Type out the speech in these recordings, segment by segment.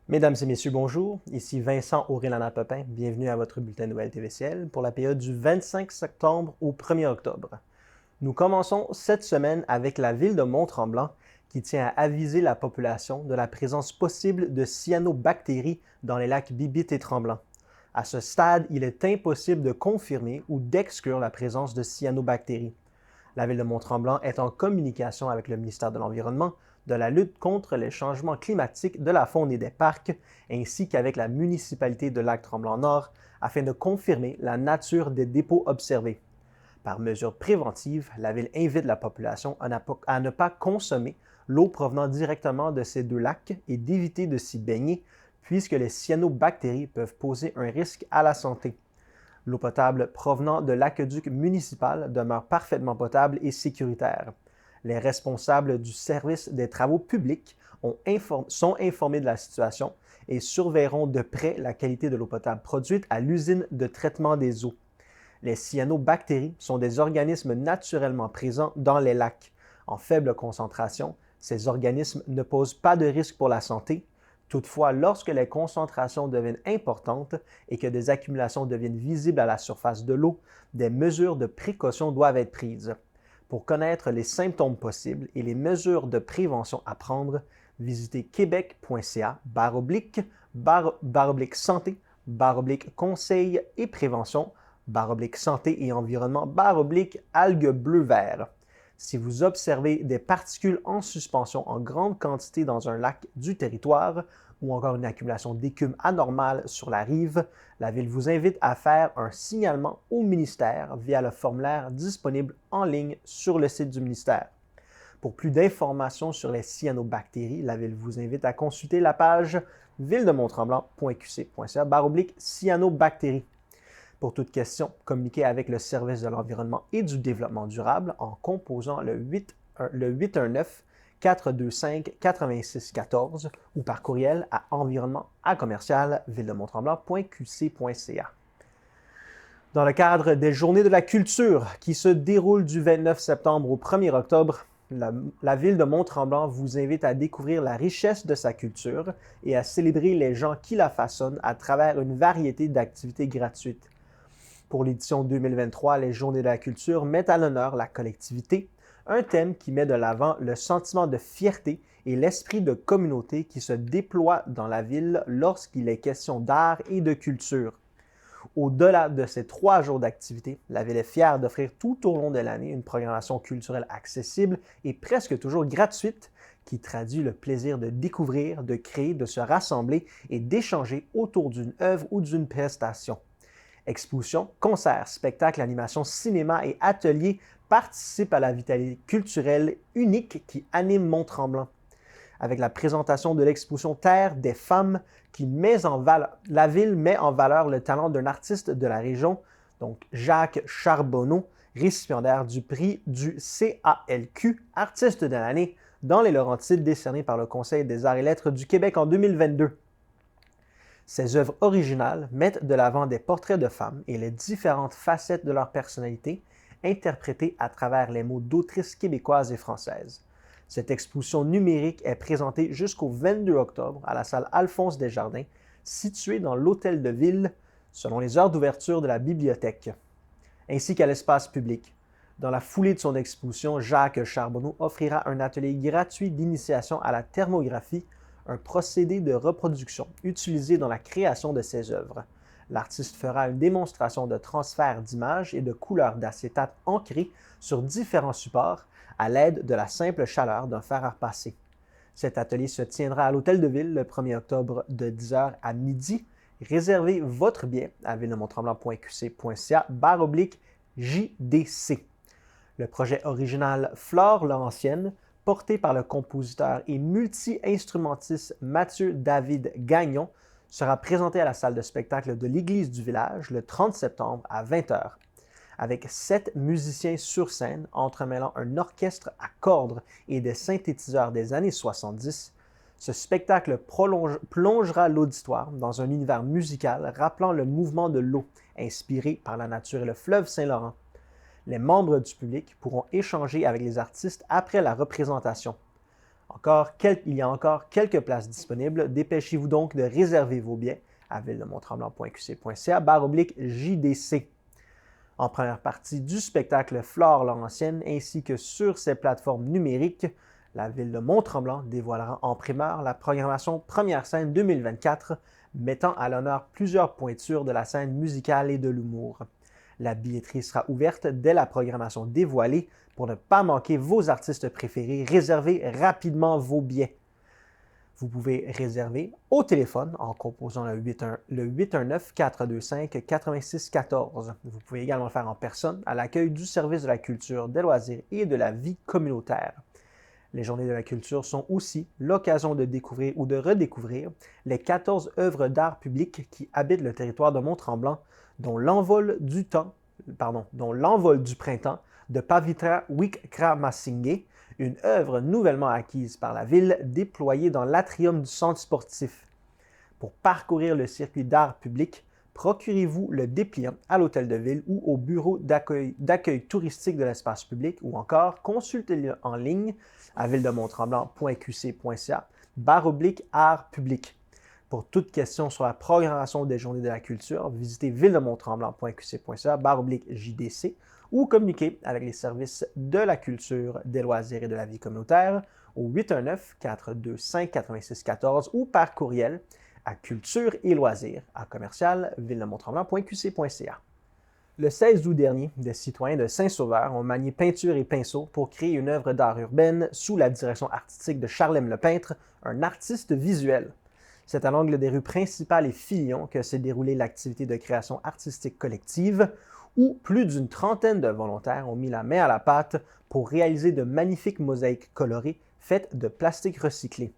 Mesdames et messieurs, bonjour. Ici Vincent Aurélana-Pepin. Bienvenue à votre bulletin de nouvelles TVCL pour la période du 25 septembre au 1er octobre. Nous commençons cette semaine avec la ville de Mont-Tremblant qui tient à aviser la population de la présence possible de cyanobactéries dans les lacs Bibite et Tremblant. À ce stade, il est impossible de confirmer ou d'exclure la présence de cyanobactéries. La ville de Mont-Tremblant est en communication avec le ministère de l'Environnement, de la lutte contre les changements climatiques, de la faune et des parcs, ainsi qu'avec la municipalité de Lac-Tremblant-Nord, afin de confirmer la nature des dépôts observés. Par mesure préventive, la ville invite la population à ne pas consommer l'eau provenant directement de ces deux lacs et d'éviter de s'y baigner, puisque les cyanobactéries peuvent poser un risque à la santé. L'eau potable provenant de l'aqueduc municipal demeure parfaitement potable et sécuritaire. Les responsables du service des travaux publics sont informés de la situation et surveilleront de près la qualité de l'eau potable produite à l'usine de traitement des eaux. Les cyanobactéries sont des organismes naturellement présents dans les lacs. En faible concentration, ces organismes ne posent pas de risque pour la santé. Toutefois, lorsque les concentrations deviennent importantes et que des accumulations deviennent visibles à la surface de l'eau, des mesures de précaution doivent être prises. Pour connaître les symptômes possibles et les mesures de prévention à prendre, visitez québec.ca/santé, conseil et prévention, santé et environnement, algues bleu-vert. Si vous observez des particules en suspension en grande quantité dans un lac du territoire ou encore une accumulation d'écume anormale sur la rive, la Ville vous invite à faire un signalement au ministère via le formulaire disponible en ligne sur le site du ministère. Pour plus d'informations sur les cyanobactéries, la Ville vous invite à consulter la page villedemonttremblant.qc.ca/cyanobactéries. Pour toute question, communiquez avec le service de l'environnement et du développement durable en composant le 819-425-8614 ou par courriel à environnement@villedemonttremblant.qc.ca. Dans le cadre des Journées de la culture qui se déroulent du 29 septembre au 1er octobre, la ville de Mont-Tremblant vous invite à découvrir la richesse de sa culture et à célébrer les gens qui la façonnent à travers une variété d'activités gratuites. Pour l'édition 2023, les Journées de la culture mettent à l'honneur la collectivité, un thème qui met de l'avant le sentiment de fierté et l'esprit de communauté qui se déploie dans la ville lorsqu'il est question d'art et de culture. Au-delà de ces 3 jours d'activité, la ville est fière d'offrir tout au long de l'année une programmation culturelle accessible et presque toujours gratuite qui traduit le plaisir de découvrir, de créer, de se rassembler et d'échanger autour d'une œuvre ou d'une prestation. Expositions, concerts, spectacles, animations, cinéma et ateliers participent à la vitalité culturelle unique qui anime Mont-Tremblant. Avec la présentation de l'exposition Terre des femmes la ville met en valeur le talent d'un artiste de la région, donc Jacques Charbonneau, récipiendaire du prix du CALQ, artiste de l'année, dans les Laurentides décerné par le Conseil des arts et lettres du Québec en 2022. Ces œuvres originales mettent de l'avant des portraits de femmes et les différentes facettes de leur personnalité, interprétées à travers les mots d'autrices québécoises et françaises. Cette exposition numérique est présentée jusqu'au 22 octobre à la salle Alphonse Desjardins, située dans l'Hôtel de Ville, selon les heures d'ouverture de la bibliothèque, ainsi qu'à l'espace public. Dans la foulée de son exposition, Jacques Charbonneau offrira un atelier gratuit d'initiation à la thermographie, un procédé de reproduction utilisé dans la création de ses œuvres. L'artiste fera une démonstration de transfert d'images et de couleurs d'acétate ancrées sur différents supports à l'aide de la simple chaleur d'un fer à repasser. Cet atelier se tiendra à l'Hôtel de Ville le 1er octobre de 10h à midi. Réservez votre billet à villedemonttremblant.qc.ca/JDC. Le projet original Flore Laurentienne, porté par le compositeur et multi-instrumentiste Mathieu David Gagnon, sera présenté à la salle de spectacle de l'Église du village le 30 septembre à 20h. Avec 7 musiciens sur scène entremêlant un orchestre à cordes et des synthétiseurs des années 70, ce spectacle plongera l'auditoire dans un univers musical rappelant le mouvement de l'eau, inspiré par la nature et le fleuve Saint-Laurent. Les membres du public pourront échanger avec les artistes après la représentation. Il y a encore quelques places disponibles. Dépêchez-vous donc de réserver vos billets à villedemonttremblant.qc.ca/JDC. En première partie du spectacle Flore Laurentienne ainsi que sur ses plateformes numériques, la Ville de Mont-Tremblant dévoilera en primeur la programmation Première scène 2024, mettant à l'honneur plusieurs pointures de la scène musicale et de l'humour. La billetterie sera ouverte dès la programmation dévoilée. Pour ne pas manquer vos artistes préférés, réservez rapidement vos billets. Vous pouvez réserver au téléphone en composant le 819-425-8614. Vous pouvez également le faire en personne à l'accueil du service de la culture, des loisirs et de la vie communautaire. Les Journées de la culture sont aussi l'occasion de découvrir ou de redécouvrir les 14 œuvres d'art public qui habitent le territoire de Mont-Tremblant, dont l'envol du printemps de Pavitra Wickramasinghe, une œuvre nouvellement acquise par la ville déployée dans l'atrium du centre sportif. Pour parcourir le circuit d'art public, procurez-vous le dépliant à l'hôtel de ville ou au bureau d'accueil touristique de l'espace public ou encore consultez-le en ligne à villedemonttremblant.qc.ca/art public. Pour toute question sur la programmation des Journées de la culture, visitez villedemonttremblant.qc.ca/JDC ou communiquez avec les services de la culture, des loisirs et de la vie communautaire au 819-425-8614 ou par courriel à culture et loisirs @villedemonttremblant.qc.ca. Le 16 août dernier, des citoyens de Saint-Sauveur ont manié peinture et pinceau pour créer une œuvre d'art urbaine sous la direction artistique de Charlem Lepeintre, un artiste visuel. C'est à l'angle des rues principales et Filion que s'est déroulée l'activité de création artistique collective, où plus d'une trentaine de volontaires ont mis la main à la pâte pour réaliser de magnifiques mosaïques colorées faites de plastique recyclé.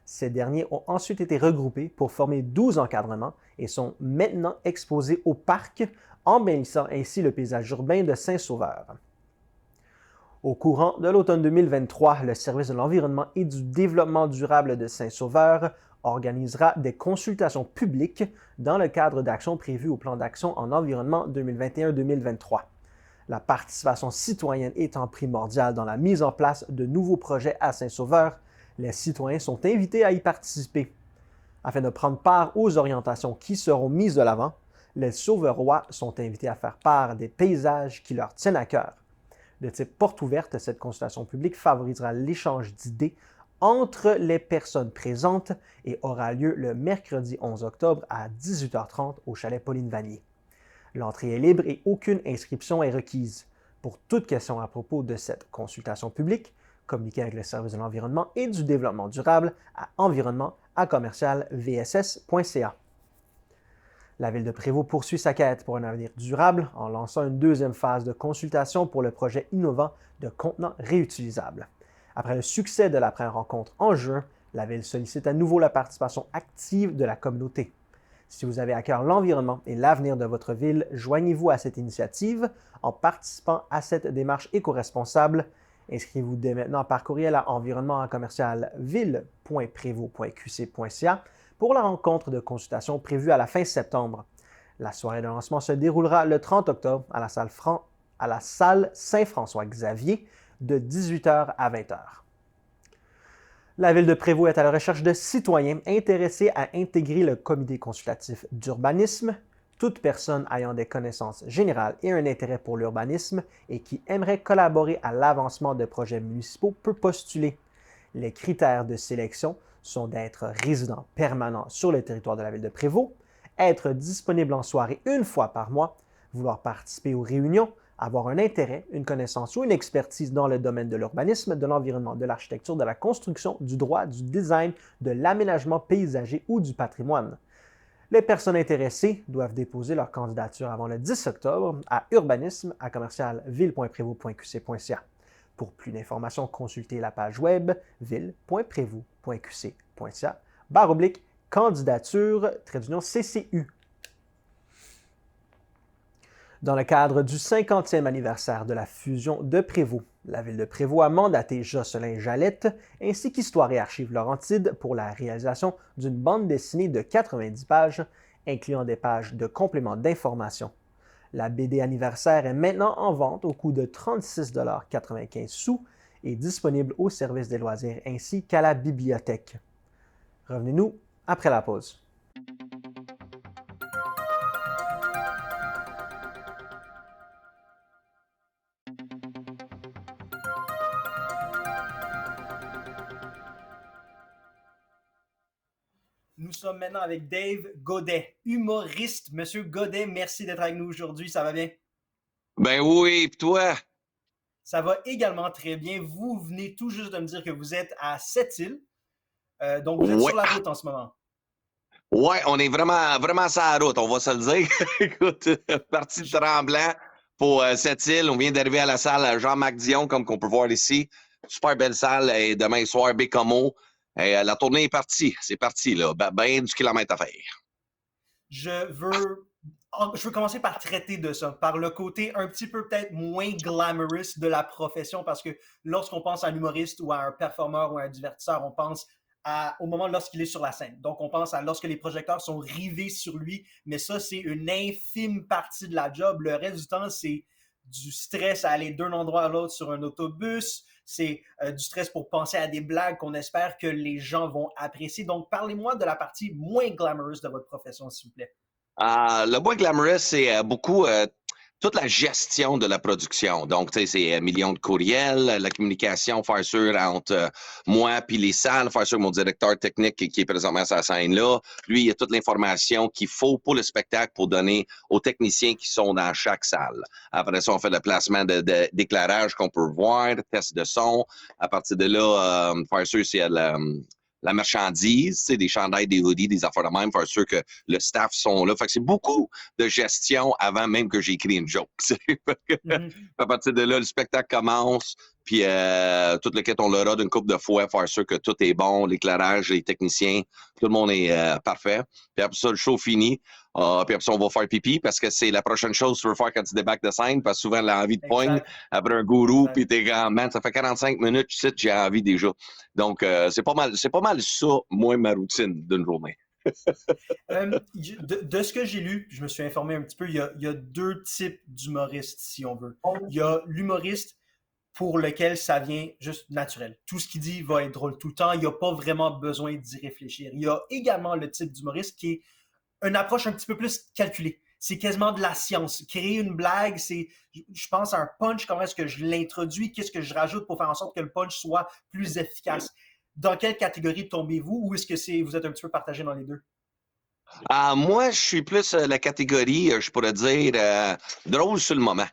Ces derniers ont ensuite été regroupés pour former 12 encadrements et sont maintenant exposés au parc, embellissant ainsi le paysage urbain de Saint-Sauveur. Au courant de l'automne 2023, le Service de l'environnement et du développement durable de Saint-Sauveur organisera des consultations publiques dans le cadre d'actions prévues au plan d'action en environnement 2021-2023. La participation citoyenne étant primordiale dans la mise en place de nouveaux projets à Saint-Sauveur, les citoyens sont invités à y participer. Afin de prendre part aux orientations qui seront mises de l'avant, les Sauverois sont invités à faire part des paysages qui leur tiennent à cœur. De type porte ouverte, cette consultation publique favorisera l'échange d'idées entre les personnes présentes et aura lieu le mercredi 11 octobre à 18h30 au chalet Pauline Vanier. L'entrée est libre et aucune inscription est requise. Pour toute question à propos de cette consultation publique, communiquez avec le service de l'environnement et du développement durable à environnement@vss.ca. La Ville de Prévost poursuit sa quête pour un avenir durable en lançant une deuxième phase de consultation pour le projet innovant de contenants réutilisables. Après le succès de la première rencontre en juin, la Ville sollicite à nouveau la participation active de la communauté. Si vous avez à cœur l'environnement et l'avenir de votre ville, joignez-vous à cette initiative en participant à cette démarche éco-responsable. Inscrivez-vous dès maintenant par courriel à environnement@ville.prévost.qc.ca pour la rencontre de consultation prévue à la fin septembre. La soirée de lancement se déroulera le 30 octobre à la salle Saint-François-Xavier de 18h à 20h. La Ville de Prévost est à la recherche de citoyens intéressés à intégrer le comité consultatif d'urbanisme. Toute personne ayant des connaissances générales et un intérêt pour l'urbanisme et qui aimerait collaborer à l'avancement de projets municipaux peut postuler. Les critères de sélection sont d'être résident permanent sur le territoire de la Ville de Prévost, être disponible en soirée une fois par mois, vouloir participer aux réunions, avoir un intérêt, une connaissance ou une expertise dans le domaine de l'urbanisme, de l'environnement, de l'architecture, de la construction, du droit, du design, de l'aménagement paysager ou du patrimoine. Les personnes intéressées doivent déposer leur candidature avant le 10 octobre à urbanisme@ville.prévost.qc.ca. Pour plus d'informations, consultez la page web ville.prévost.qc.ca/candidature-CCU. Dans le cadre du 50e anniversaire de la fusion de Prévost, la Ville de Prévost a mandaté Jocelyn Jalette ainsi qu'Histoire et Archives Laurentides pour la réalisation d'une bande dessinée de 90 pages, incluant des pages de compléments d'information. La BD anniversaire est maintenant en vente au coût de 36,95 $ est disponible au service des loisirs ainsi qu'à la bibliothèque. Revenez-nous après la pause. Nous sommes maintenant avec Dave Godet, humoriste. Monsieur Godet, merci d'être avec nous aujourd'hui. Ça va bien? Ben oui, pis toi? Ça va également très bien. Vous venez tout juste de me dire que vous êtes à Sept-Îles. Donc, vous êtes sur la route en ce moment. Ouais, on est vraiment sur la route, on va se le dire. Écoute, parti de Tremblant pour cette île. On vient d'arriver à la salle Jean-Marc Dion, comme qu'on peut voir ici. Super belle salle. Et demain soir, Bécomo. Et la tournée est partie. C'est parti, là. Ben du kilomètre à faire. Je veux commencer par traiter de ça, par le côté un petit peu peut-être moins glamorous de la profession, parce que lorsqu'on pense à un humoriste ou à un performeur ou à un divertisseur, on pense au moment lorsqu'il est sur la scène. Donc, on pense à lorsque les projecteurs sont rivés sur lui, mais ça, c'est une infime partie de la job. Le reste du temps, c'est du stress à aller d'un endroit à l'autre sur un autobus, c'est du stress pour penser à des blagues qu'on espère que les gens vont apprécier. Donc, parlez-moi de la partie moins glamorous de votre profession, s'il vous plaît. Le moins glamorous, c'est beaucoup toute la gestion de la production. Donc, tu sais, c'est millions de courriels, la communication, faire sûr entre moi puis les salles, faire sûr mon directeur technique qui est présentement sur la scène-là. Lui, il a toute l'information qu'il faut pour le spectacle pour donner aux techniciens qui sont dans chaque salle. Après ça, on fait le placement d'éclairage qu'on peut voir, test de son. À partir de là, faire sûr s'il y a la marchandise, des chandails, des hoodies, des affaires de même, faire sûr que le staff sont là. Fait que c'est beaucoup de gestion avant même que j'écris une joke. À partir de là, le spectacle commence, puis tout le kit, on l'aura d'une couple de fois, faire sûr que tout est bon, l'éclairage, les techniciens, tout le monde est parfait. Puis après ça, le show finit. Puis après ça, on va faire pipi parce que c'est la prochaine chose que tu veux faire quand tu débarques de scène, parce que souvent, l'envie de poigne après un gourou, puis t'es grand man, ça fait 45 minutes, tu sais, j'ai envie déjà. Donc, c'est pas mal ça, moi, ma routine d'une journée. De ce que j'ai lu, je me suis informé un petit peu, il y a deux types d'humoristes, si on veut. Il y a l'humoriste pour lequel ça vient juste naturel. Tout ce qu'il dit va être drôle tout le temps, il n'y a pas vraiment besoin d'y réfléchir. Il y a également le type d'humoriste qui est une approche un petit peu plus calculée. C'est quasiment de la science. Créer une blague, c'est, je pense à un punch, comment est-ce que je l'introduis, qu'est-ce que je rajoute pour faire en sorte que le punch soit plus efficace. Dans quelle catégorie tombez-vous ou est-ce que vous êtes un petit peu partagé dans les deux? Moi, je suis plus la catégorie, je pourrais dire, drôle sur le moment.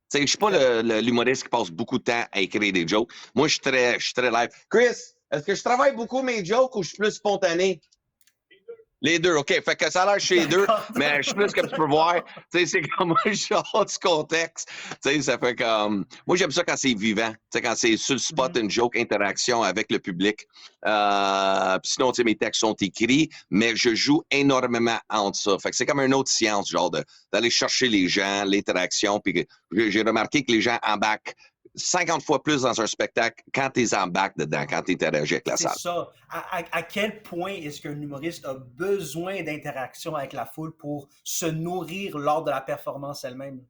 Tu sais, je suis pas l'humoriste qui passe beaucoup de temps à écrire des jokes. Moi, je suis très live. Chris, est-ce que je travaille beaucoup mes jokes ou je suis plus spontané? Les deux, OK. Fait que ça a l'air chez les deux, mais je suis plus comme tu peux voir. Tu sais, c'est comme un genre du contexte. Tu sais, ça fait comme. Moi, j'aime ça quand c'est vivant. Tu sais, quand c'est sur le spot, une joke, interaction avec le public. Puis sinon, tu sais, mes textes sont écrits, mais je joue énormément entre ça. Fait que c'est comme une autre science, genre d'aller chercher les gens, l'interaction. Puis j'ai remarqué que les gens embarquent 50 fois plus dans un spectacle quand tu es en back dedans, quand tu interagis avec la salle. C'est ça. À quel point est-ce qu'un humoriste a besoin d'interaction avec la foule pour se nourrir lors de la performance elle-même?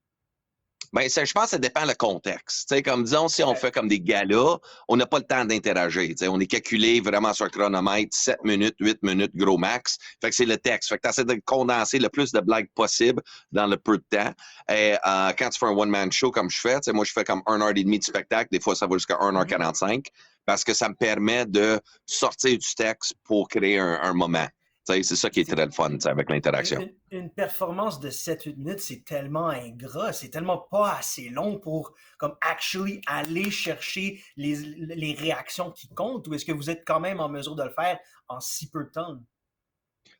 Ben, je pense que ça dépend le contexte. T'sais, comme disons, si on fait comme des galas, on n'a pas le temps d'interagir. On est calculé vraiment sur le chronomètre, 7 minutes, 8 minutes, gros max. Fait que c'est le texte. Fait que tu essaies de condenser le plus de blagues possible dans le peu de temps. Et quand tu fais un one-man show comme je fais, moi je fais comme 1h30 de spectacle, des fois ça va jusqu'à 1h45, parce que ça me permet de sortir du texte pour créer un moment. C'est ça qui est très le fun avec l'interaction. Une performance de 7-8 minutes, c'est tellement ingrat, c'est tellement pas assez long pour comme actually aller chercher les réactions qui comptent, ou est-ce que vous êtes quand même en mesure de le faire en si peu de temps?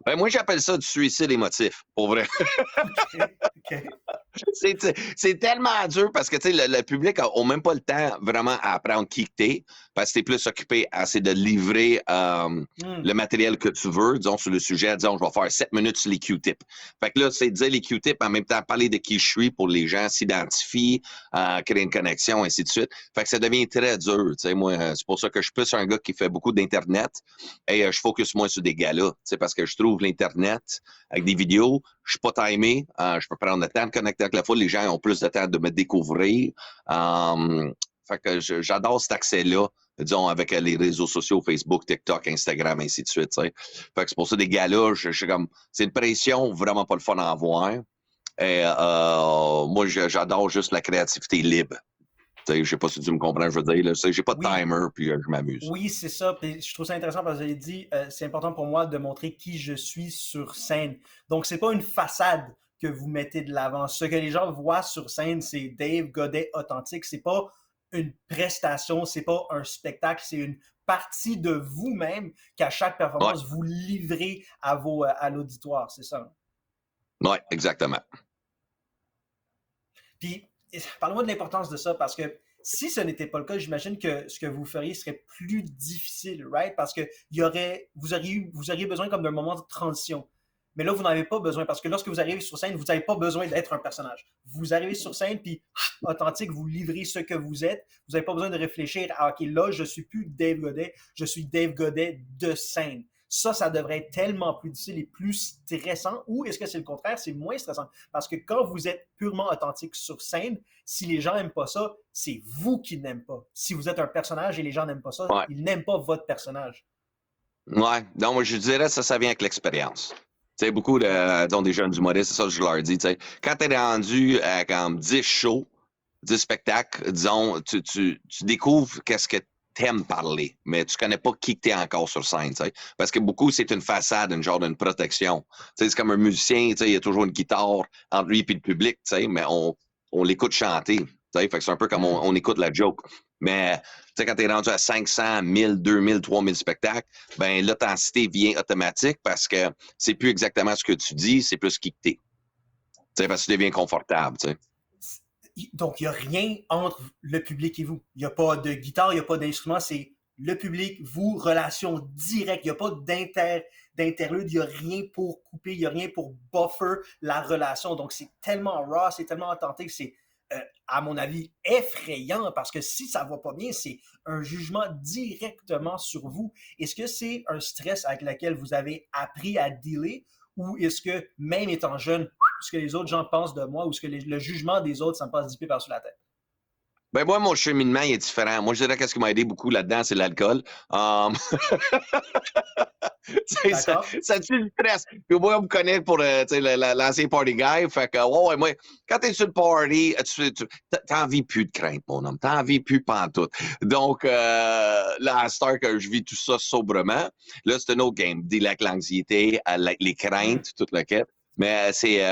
Ben, moi, j'appelle ça du suicide émotif, pour vrai. Okay. C'est tellement dur parce que le public n'a même pas le temps vraiment à apprendre qui t'es, parce que t'es plus occupé à essayer de livrer le matériel que tu veux, disons, sur le sujet, disons, je vais faire 7 minutes sur les Q-tips. Fait que là, c'est dire les Q-tips, en même temps, parler de qui je suis pour les gens s'identifient, créer une connexion, ainsi de suite. Fait que ça devient très dur, moi, c'est pour ça que je suis plus un gars qui fait beaucoup d'Internet et je focus moins sur des galas, parce que je trouve l'Internet avec des vidéos, je suis pas timé, je peux prendre le temps de connecter avec la foule, les gens ont plus de temps de me découvrir. Fait que j'adore cet accès-là, disons, avec les réseaux sociaux, Facebook, TikTok, Instagram, ainsi de suite, tu sais. Fait que c'est pour ça, des gars-là, je suis comme, c'est une pression vraiment pas le fun à avoir. Et moi, j'adore juste la créativité libre. Je sais pas si tu me comprends, je veux dire. Là, j'ai pas de timer, puis je m'amuse. Oui, c'est ça. Puis je trouve ça intéressant parce que vous avez dit, c'est important pour moi de montrer qui je suis sur scène. Donc, c'est pas une façade que vous mettez de l'avant. Ce que les gens voient sur scène, c'est Dave Godet authentique. C'est pas une prestation, c'est pas un spectacle, c'est une partie de vous-même qu'à chaque performance, vous livrez à l'auditoire. C'est ça? Oui, exactement. Puis, parle-moi de l'importance de ça parce que si ce n'était pas le cas, j'imagine que ce que vous feriez serait plus difficile, right? Parce que vous auriez besoin comme d'un moment de transition. Mais là, vous n'en avez pas besoin parce que lorsque vous arrivez sur scène, vous n'avez pas besoin d'être un personnage. Vous arrivez sur scène, puis authentique, vous livrez ce que vous êtes. Vous n'avez pas besoin de réfléchir à, OK, là, je suis plus Dave Godet, je suis Dave Godet de scène. Ça devrait être tellement plus difficile et plus stressant. Ou est-ce que c'est le contraire? C'est moins stressant. Parce que quand vous êtes purement authentique sur scène, si les gens n'aiment pas ça, c'est vous qui n'aiment pas. Si vous êtes un personnage et les gens n'aiment pas ça, ils n'aiment pas votre personnage. Ouais. Donc, moi, je dirais ça vient avec l'expérience. Tu sais, beaucoup des jeunes humoristes, c'est ça que je leur dis. T'sais. Quand tu es rendu à comme 10 shows, 10 spectacles, disons, tu découvres qu'est-ce que t'aimes parler, mais tu connais pas qui t'es encore sur scène, t'sais. Parce que beaucoup, c'est une façade, une genre d'une protection. T'sais, c'est comme un musicien, il y a toujours une guitare entre lui et le public, mais on l'écoute chanter. Fait que c'est un peu comme on écoute la joke. Mais quand tu es rendu à 500, 1000, 2000, 3000 spectacles, ben l'authenticité vient automatique parce que c'est plus exactement ce que tu dis, c'est plus qui que t'es. Parce que tu deviens confortable. T'sais. Donc, il n'y a rien entre le public et vous. Il n'y a pas de guitare, il n'y a pas d'instrument, c'est le public, vous, relation directe. Il n'y a pas d'interlude, il n'y a rien pour couper, il n'y a rien pour buffer la relation. Donc, c'est tellement raw, c'est tellement authentique, c'est, à mon avis, effrayant parce que si ça ne va pas bien, c'est un jugement directement sur vous. Est-ce que c'est un stress avec lequel vous avez appris à dealer ou est-ce que, même étant jeune, ce que les autres gens pensent de moi ou ce que le jugement des autres, ça me passe 10 pieds par-dessus la tête? Ben moi, mon cheminement il est différent. Moi, je dirais qu'est-ce qui m'a aidé beaucoup là-dedans, c'est l'alcool. Ça tue le stress. Puis moi, on me connaît pour l'ancien party guy. Fait que, ouais, moi, quand t'es sur le party, t'as envie plus de crainte, mon homme. T'as envie plus pantoute. Donc, là, à Star, que je vis tout ça sobrement, là, c'est un autre game. Deal avec l'anxiété, les craintes, toute la quête. Mais c'est...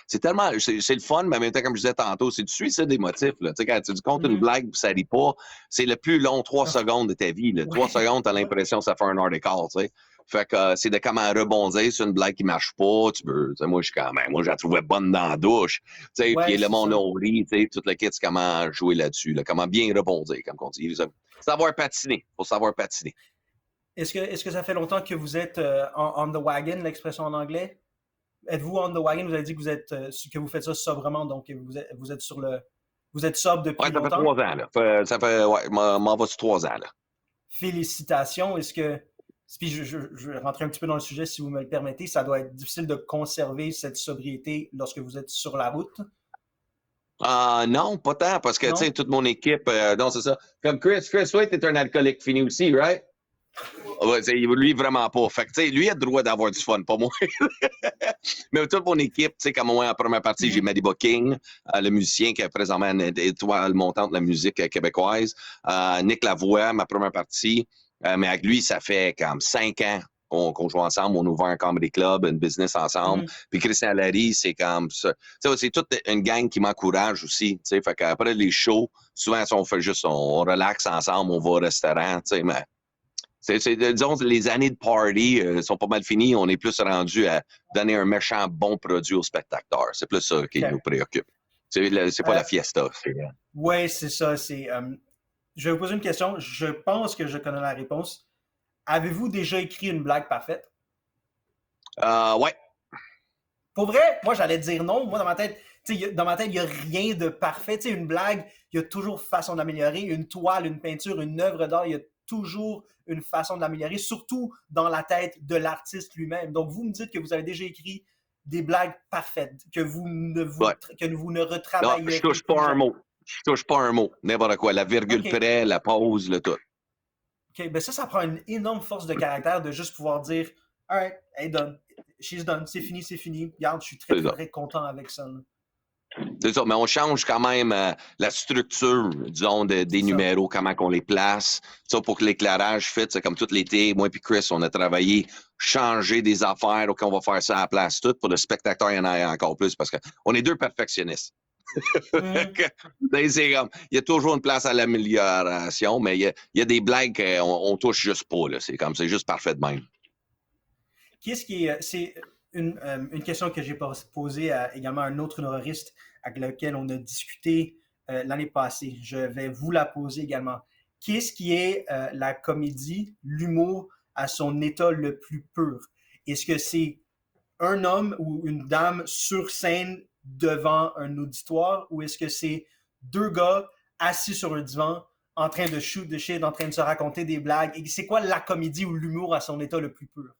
c'est tellement, c'est le fun, mais en même temps, comme je disais tantôt, c'est du suicide émotif. Là. Quand tu comptes une blague et ça rit pas, c'est le plus long 3 secondes de ta vie. Là. 3 secondes, tu as l'impression que ça fait un article. Fait que c'est de comment rebondir sur une blague qui marche pas. Moi, je suis quand même, moi, je la trouvais bonne dans la douche. Puis le monde a ri, tout le kit, c'est comment jouer là-dessus, là, comment bien rebondir, comme on dit. Savoir patiner. Faut savoir patiner. Est-ce que ça fait longtemps que vous êtes on the wagon, l'expression en anglais? Êtes-vous on the wagon? Vous avez dit que vous faites ça sobrement, donc vous êtes sobre depuis longtemps? Ça fait 3 ans, là. M'en va sur 3 ans, là. Félicitations. Est-ce que, puis je vais rentrer un petit peu dans le sujet si vous me le permettez, ça doit être difficile de conserver cette sobriété lorsque vous êtes sur la route? Non, pas tant, parce que, tu sais, toute mon équipe, non, c'est ça. Comme Chris White est un alcoolique fini aussi, right? Ouais, lui, vraiment pas. Fait que, lui, il a le droit d'avoir du fun, pas moi. Mais toute mon équipe, tu sais, comme moi, en première partie, j'ai Madiba King, le musicien qui est présentement une étoile montante de la musique québécoise. Nick Lavoie, ma première partie. Mais avec lui, ça fait comme 5 ans qu'on joue ensemble. On a ouvert un comedy club, une business ensemble. Puis Christian Larry, c'est comme ça. C'est toute une gang qui m'encourage aussi. Fait qu'après les shows, souvent, on fait juste, on relaxe ensemble, on va au restaurant, tu sais, mais... disons, les années de party sont pas mal finies. On est plus rendu à donner un méchant bon produit aux spectateurs. C'est plus ça qui nous préoccupe. C'est pas la fiesta. Oui, c'est ça. Je vais vous poser une question. Je pense que je connais la réponse. Avez-vous déjà écrit une blague parfaite? Ouais. Pour vrai, moi, j'allais dire non. Moi, dans ma tête, il n'y a rien de parfait. Une blague, il y a toujours façon d'améliorer. Une toile, une peinture, une œuvre d'art, il y a toujours une façon de l'améliorer, surtout dans la tête de l'artiste lui-même. Donc, vous me dites que vous avez déjà écrit des blagues parfaites, que vous ne retravaillez pas. Non, je touche pas un mot. Je touche pas un mot, n'importe quoi. La virgule près, la pause, le tout. OK, ben ça prend une énorme force de caractère de juste pouvoir dire « All right, elle est done. She's done. C'est fini, c'est fini. Regarde, je suis très, très content avec ça. » C'est ça, mais on change quand même la structure, disons, des numéros, comment qu'on les place. Ça, pour que l'éclairage fit, c'est comme tout l'été, moi et Chris, on a travaillé, changer des affaires, OK, on va faire ça à la place toute. Pour le spectateur, il y en a encore plus parce qu'on est deux perfectionnistes. C'est comme, il y a toujours une place à l'amélioration, mais il y a des blagues qu'on touche juste pas. Là. C'est comme, c'est juste parfait de même. Qu'est-ce qui est... C'est une question que j'ai posée à également un autre humoriste avec lequel on a discuté l'année passée. Je vais vous la poser également. Qu'est-ce qui est la comédie, l'humour à son état le plus pur? Est-ce que c'est un homme ou une dame sur scène devant un auditoire ou est-ce que c'est deux gars assis sur un divan en train de shoot de shit, en train de se raconter des blagues? Et c'est quoi la comédie ou l'humour à son état le plus pur?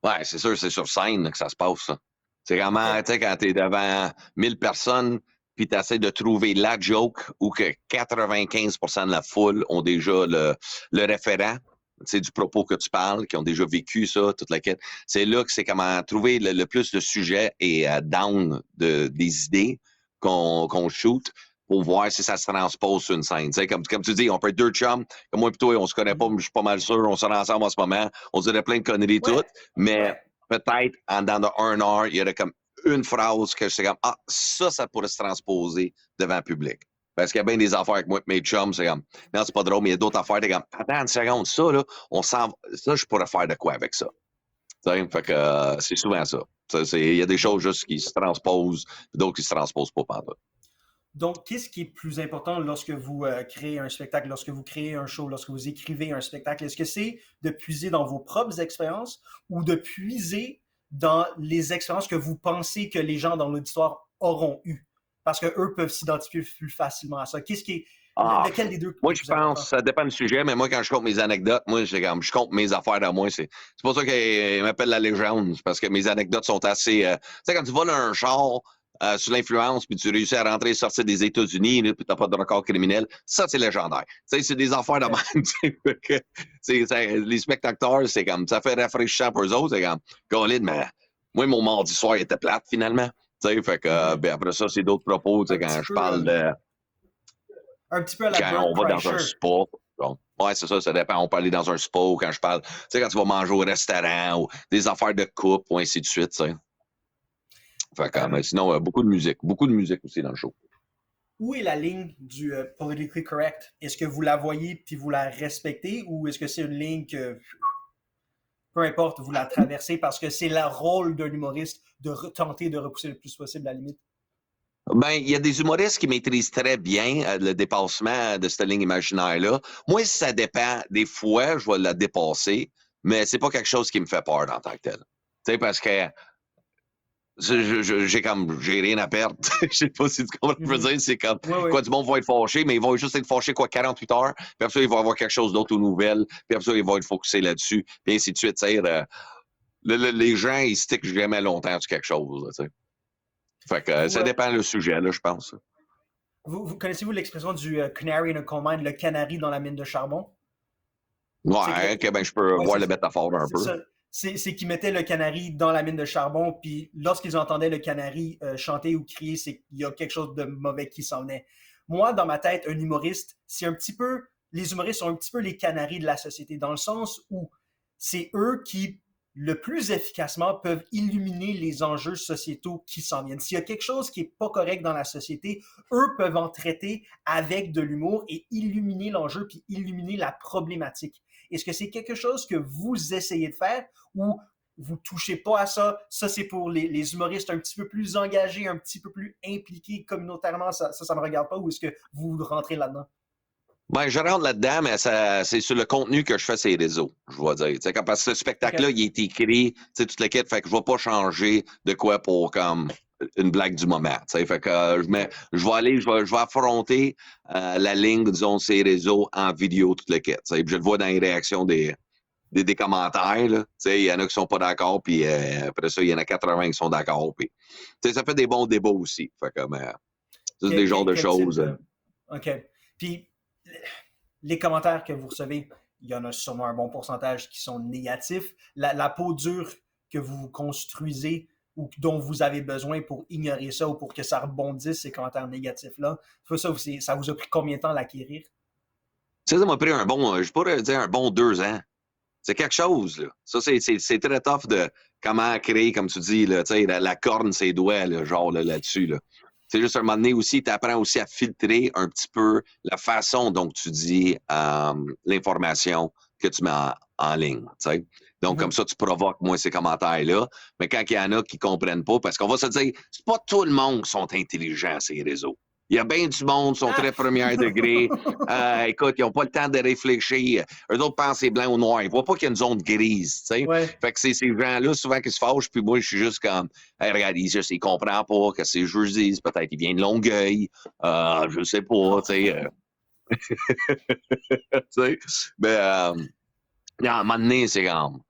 Ouais, c'est sûr, c'est sur scène que ça se passe, ça. C'est vraiment, tu sais, quand t'es devant 1000 personnes, puis t'essaies de trouver la joke où que 95% de la foule ont déjà le référent, tu sais, du propos que tu parles, qui ont déjà vécu ça, toute la quête. C'est là que c'est comment trouver le plus de sujets et down des idées qu'on shoot pour voir si ça se transpose sur une scène. Tu sais, comme tu dis, on peut être deux chums, comme moi et toi, on se connaît pas, mais je suis pas mal sûr, on sort ensemble en ce moment, on dirait plein de conneries toutes, mais peut-être en dans de 1 heure, il y aurait comme une phrase que je sais comme, ça pourrait se transposer devant le public. Parce qu'il y a bien des affaires avec moi et mes chums, c'est comme, non, c'est pas drôle, mais il y a d'autres affaires, t'es comme, attends une seconde, ça, là, ça, je pourrais faire de quoi avec ça? T'sais, fait que c'est souvent ça. Il y a des choses juste qui se transposent, d'autres qui se transposent pas pendant. Donc, qu'est-ce qui est plus important lorsque vous créez un spectacle, lorsque vous créez un show, lorsque vous écrivez un spectacle? Est-ce que c'est de puiser dans vos propres expériences ou de puiser dans les expériences que vous pensez que les gens dans l'auditoire auront eues? Parce qu'eux peuvent s'identifier plus facilement à ça. Qu'est-ce qui est... lequel des deux? Moi, je pense, ça dépend du sujet, mais moi, quand je compte mes anecdotes, moi, je compte mes affaires à moi. C'est pour ça qu'ils m'appellent la légende, parce que mes anecdotes sont assez... tu sais, quand tu voles un char sous l'influence, puis tu réussis à rentrer et sortir des États-Unis, puis tu n'as pas de record criminel, ça, c'est légendaire. Tu sais, c'est des affaires de même. Les spectateurs, c'est comme... Ça fait rafraîchissant pour eux autres. C'est comme... Colin, mais moi, mon mardi soir, il était plate, finalement. Tu sais, fait que... ben, après ça, c'est d'autres propos, tu sais, quand je parle de... Un petit peu à la quand on va dans un spa. Bon, ouais, c'est ça dépend. On peut aller dans un spa ou quand je parle, tu sais, quand tu vas manger au restaurant ou des affaires de couple ou ainsi de suite, tu sais. Fait que, mais sinon, beaucoup de musique aussi dans le show. Où est la ligne du politically correct? Est-ce que vous la voyez puis vous la respectez ou est-ce que c'est une ligne que, peu importe, vous la traversez parce que c'est le rôle d'un humoriste de tenter de repousser le plus possible la limite? Ben, il y a des humoristes qui maîtrisent très bien le dépassement de cette ligne imaginaire-là. Moi, ça dépend. Des fois, je vais la dépasser, mais c'est pas quelque chose qui me fait peur en tant que tel. Tu sais, parce que j'ai rien à perdre. Je sais pas si tu comprends ce que je veux dire. C'est comme, quoi, du monde va être fâché, mais ils vont juste être fâchés, 48 heures. Puis après ça, ils vont avoir quelque chose d'autre aux nouvelles. Puis après ça, ils vont être focusés là-dessus. Puis ainsi de suite. Tu sais, les gens, ils stickent jamais longtemps sur quelque chose, là, tu sais. Fait que ça dépend le sujet, là, je pense. Vous connaissez-vous l'expression du canary in a coal mine, le canari dans la mine de charbon? Ouais, ok, ben je peux voir la métaphore un peu. C'est qu'ils mettaient le canari dans la mine de charbon, puis lorsqu'ils entendaient le canari chanter ou crier, c'est qu'il y a quelque chose de mauvais qui s'en venait. Moi, dans ma tête, un humoriste, c'est un petit peu... Les humoristes sont un petit peu les canaris de la société, dans le sens où c'est eux qui, le plus efficacement, peuvent illuminer les enjeux sociétaux qui s'en viennent. S'il y a quelque chose qui n'est pas correct dans la société, eux peuvent en traiter avec de l'humour et illuminer l'enjeu puis illuminer la problématique. Est-ce que c'est quelque chose que vous essayez de faire ou vous touchez pas à ça? Ça, c'est pour les humoristes un petit peu plus engagés, un petit peu plus impliqués communautairement. Ça me regarde pas ou est-ce que vous rentrez là-dedans? Ben, je rentre là-dedans, mais c'est sur le contenu que je fais sur les réseaux, je dois dire. T'sais, parce que ce spectacle-là, il est écrit, toute l'équipe, fait que je ne vais pas changer de quoi pour comme une blague du moment. Fait que je vais affronter la ligne, disons, ces réseaux en vidéo, toute l'équipe. Je le vois dans les réactions des commentaires. Il y en a qui sont pas d'accord, puis après ça, il y en a 80 qui sont d'accord. Ça fait des bons débats aussi. Fait que, C'est des genres de Quel type choses. OK. Puis, les commentaires que vous recevez, il y en a sûrement un bon pourcentage qui sont négatifs. La peau dure que vous construisez ou dont vous avez besoin pour ignorer ça ou pour que ça rebondisse, ces commentaires négatifs-là, ça vous a pris combien de temps à l'acquérir? Ça m'a pris je pourrais dire un bon 2 ans. C'est quelque chose, là. Ça, c'est très tough de comment créer, comme tu dis, là, la corne, ses doigts, là, genre là-dessus. Là. C'est juste un moment donné aussi, tu apprends aussi à filtrer un petit peu la façon dont tu dis l'information que tu mets en ligne. T'sais. Donc, comme ça, tu provoques moins ces commentaires-là. Mais quand il y en a qui ne comprennent pas, parce qu'on va se dire, c'est pas tout le monde qui sont intelligents, ces réseaux. Il y a bien du monde qui sont très premier degré. Écoute, ils n'ont pas le temps de réfléchir. Eux autres pensent c'est blanc ou noir. Ils ne voient pas qu'il y a une zone grise. Ouais. Fait que c'est ces gens-là, souvent, qui se fâchent. Puis moi, je suis juste comme, hey, regarde, il ne comprend pas que c'est juste dis. Peut-être qu'il vient de Longueuil. Je ne sais pas. Tu sais. Mais à un moment donné, c'est comme.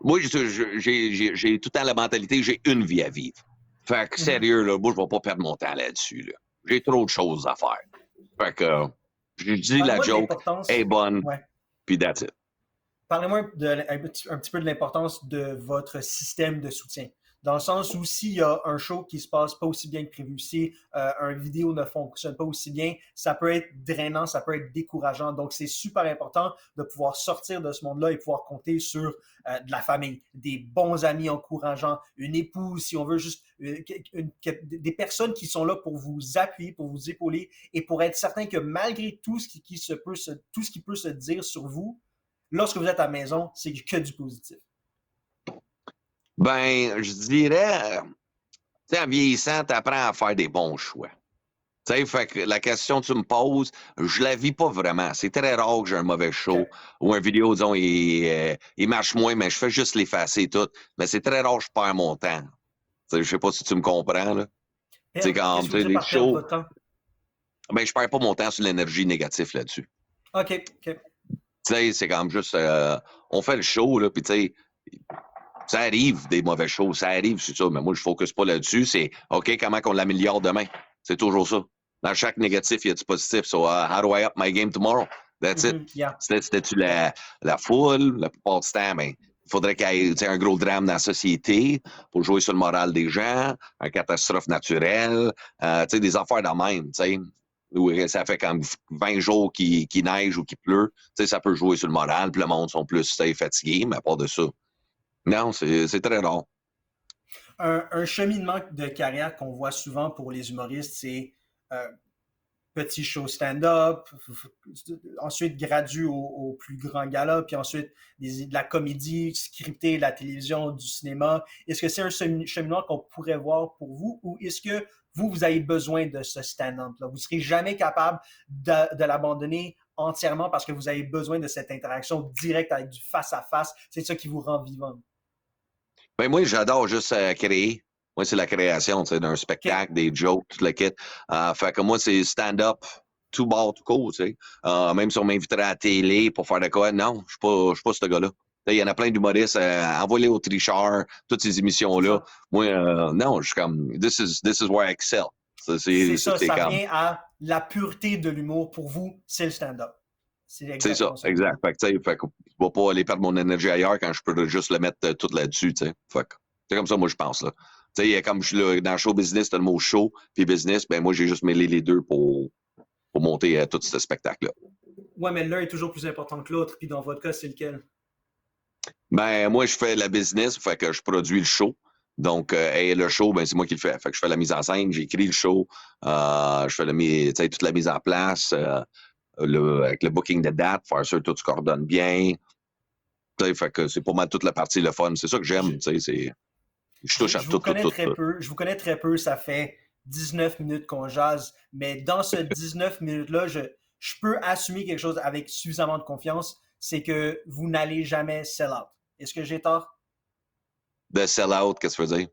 Moi, j'ai tout le temps la mentalité, j'ai une vie à vivre. Fait que sérieux, là, moi, je ne vais pas perdre mon temps là-dessus. Là. J'ai trop de choses à faire. Fait que je dis la joke est bonne, puis that's it. Parlez-moi un petit peu de l'importance de votre système de soutien. Dans le sens où s'il y a un show qui se passe pas aussi bien que prévu, si une vidéo ne fonctionne pas aussi bien, ça peut être drainant, ça peut être décourageant. Donc, c'est super important de pouvoir sortir de ce monde-là et pouvoir compter sur de la famille, des bons amis encourageants, une épouse, si on veut, juste des personnes qui sont là pour vous appuyer, pour vous épauler et pour être certain que malgré tout ce qui peut se dire sur vous, lorsque vous êtes à la maison, c'est que du positif. Ben, je dirais, tu sais, en vieillissant, tu apprends à faire des bons choix. Tu sais, fait que la question que tu me poses, je la vis pas vraiment. C'est très rare que j'ai un mauvais show ou une vidéo, disons, il marche moins, mais je fais juste l'effacer tout. Mais c'est très rare que je perds mon temps. Tu sais, je sais pas si tu me comprends, là. Qu'est-ce que vous voulez par perdre votre temps? Ben, je perds pas mon temps sur l'énergie négative là-dessus. OK. Tu sais, c'est comme juste, on fait le show, là, puis tu sais, ça arrive des mauvais shows, ça arrive, c'est ça, mais moi, je ne focus pas là-dessus. C'est OK, comment qu'on l'améliore demain? C'est toujours ça. Dans chaque négatif, il y a du positif. So, how do I up my game tomorrow? That's it. Yeah. C'était-tu la foule? La plupart du temps, ben, il faudrait qu'il y ait un gros drame dans la société pour jouer sur le moral des gens, une catastrophe naturelle, des affaires de même, tu sais. Où ça fait comme 20 jours qu'il neige ou qu'il pleut, ça peut jouer sur le moral, puis le monde sont plus fatigués, mais à part de ça. Non, c'est très rare. Un cheminement de carrière qu'on voit souvent pour les humoristes, c'est petit show stand-up, ensuite gradue au plus grand gala, puis ensuite de la comédie scriptée, la télévision, du cinéma. Est-ce que c'est un cheminement qu'on pourrait voir pour vous ou est-ce que vous avez besoin de ce stand-up-là? Vous ne serez jamais capable de l'abandonner entièrement parce que vous avez besoin de cette interaction directe avec du face-à-face. C'est ça qui vous rend vivant. Ben moi, j'adore juste créer. Moi, c'est la création d'un spectacle, des jokes, tout le kit. Fait que moi, c'est stand-up, tout bord, tout court, tu sais. Même si on m'inviterait à la télé pour faire de quoi, non, je suis pas ce gars-là. Il y en a plein d'humoristes, envoyez-les aux tricheurs, toutes ces émissions-là. Moi, non, je suis comme, this is where I excel. Ça vient à la pureté de l'humour. Pour vous, c'est le stand-up. C'est ça, exact. Fait que, je ne vais pas aller perdre mon énergie ailleurs quand je peux juste le mettre tout là-dessus, tu sais. Fait que, c'est comme ça, moi, je pense, là. Tu sais, comme je suis là, dans show business, t'as le mot show puis business, ben moi, j'ai juste mêlé les deux pour monter tout ce spectacle-là. Ouais, mais l'un est toujours plus important que l'autre, puis dans votre cas, c'est lequel? Ben, moi, je fais la business, fait que je produis le show. Donc, le show, ben, c'est moi qui le fais. Fait que je fais la mise en scène, j'écris le show, je fais toute la mise en place, avec le booking de date, faire sûr que tout se coordonne bien. Fait que c'est pour moi toute la partie le fun. C'est ça que j'aime, tu sais, je touche à tout. Je vous connais très peu, ça fait 19 minutes qu'on jase, mais dans ce 19 minutes-là, je peux assumer quelque chose avec suffisamment de confiance, c'est que vous n'allez jamais sell out. Est-ce que j'ai tort? De sell out, qu'est-ce que tu veux dire?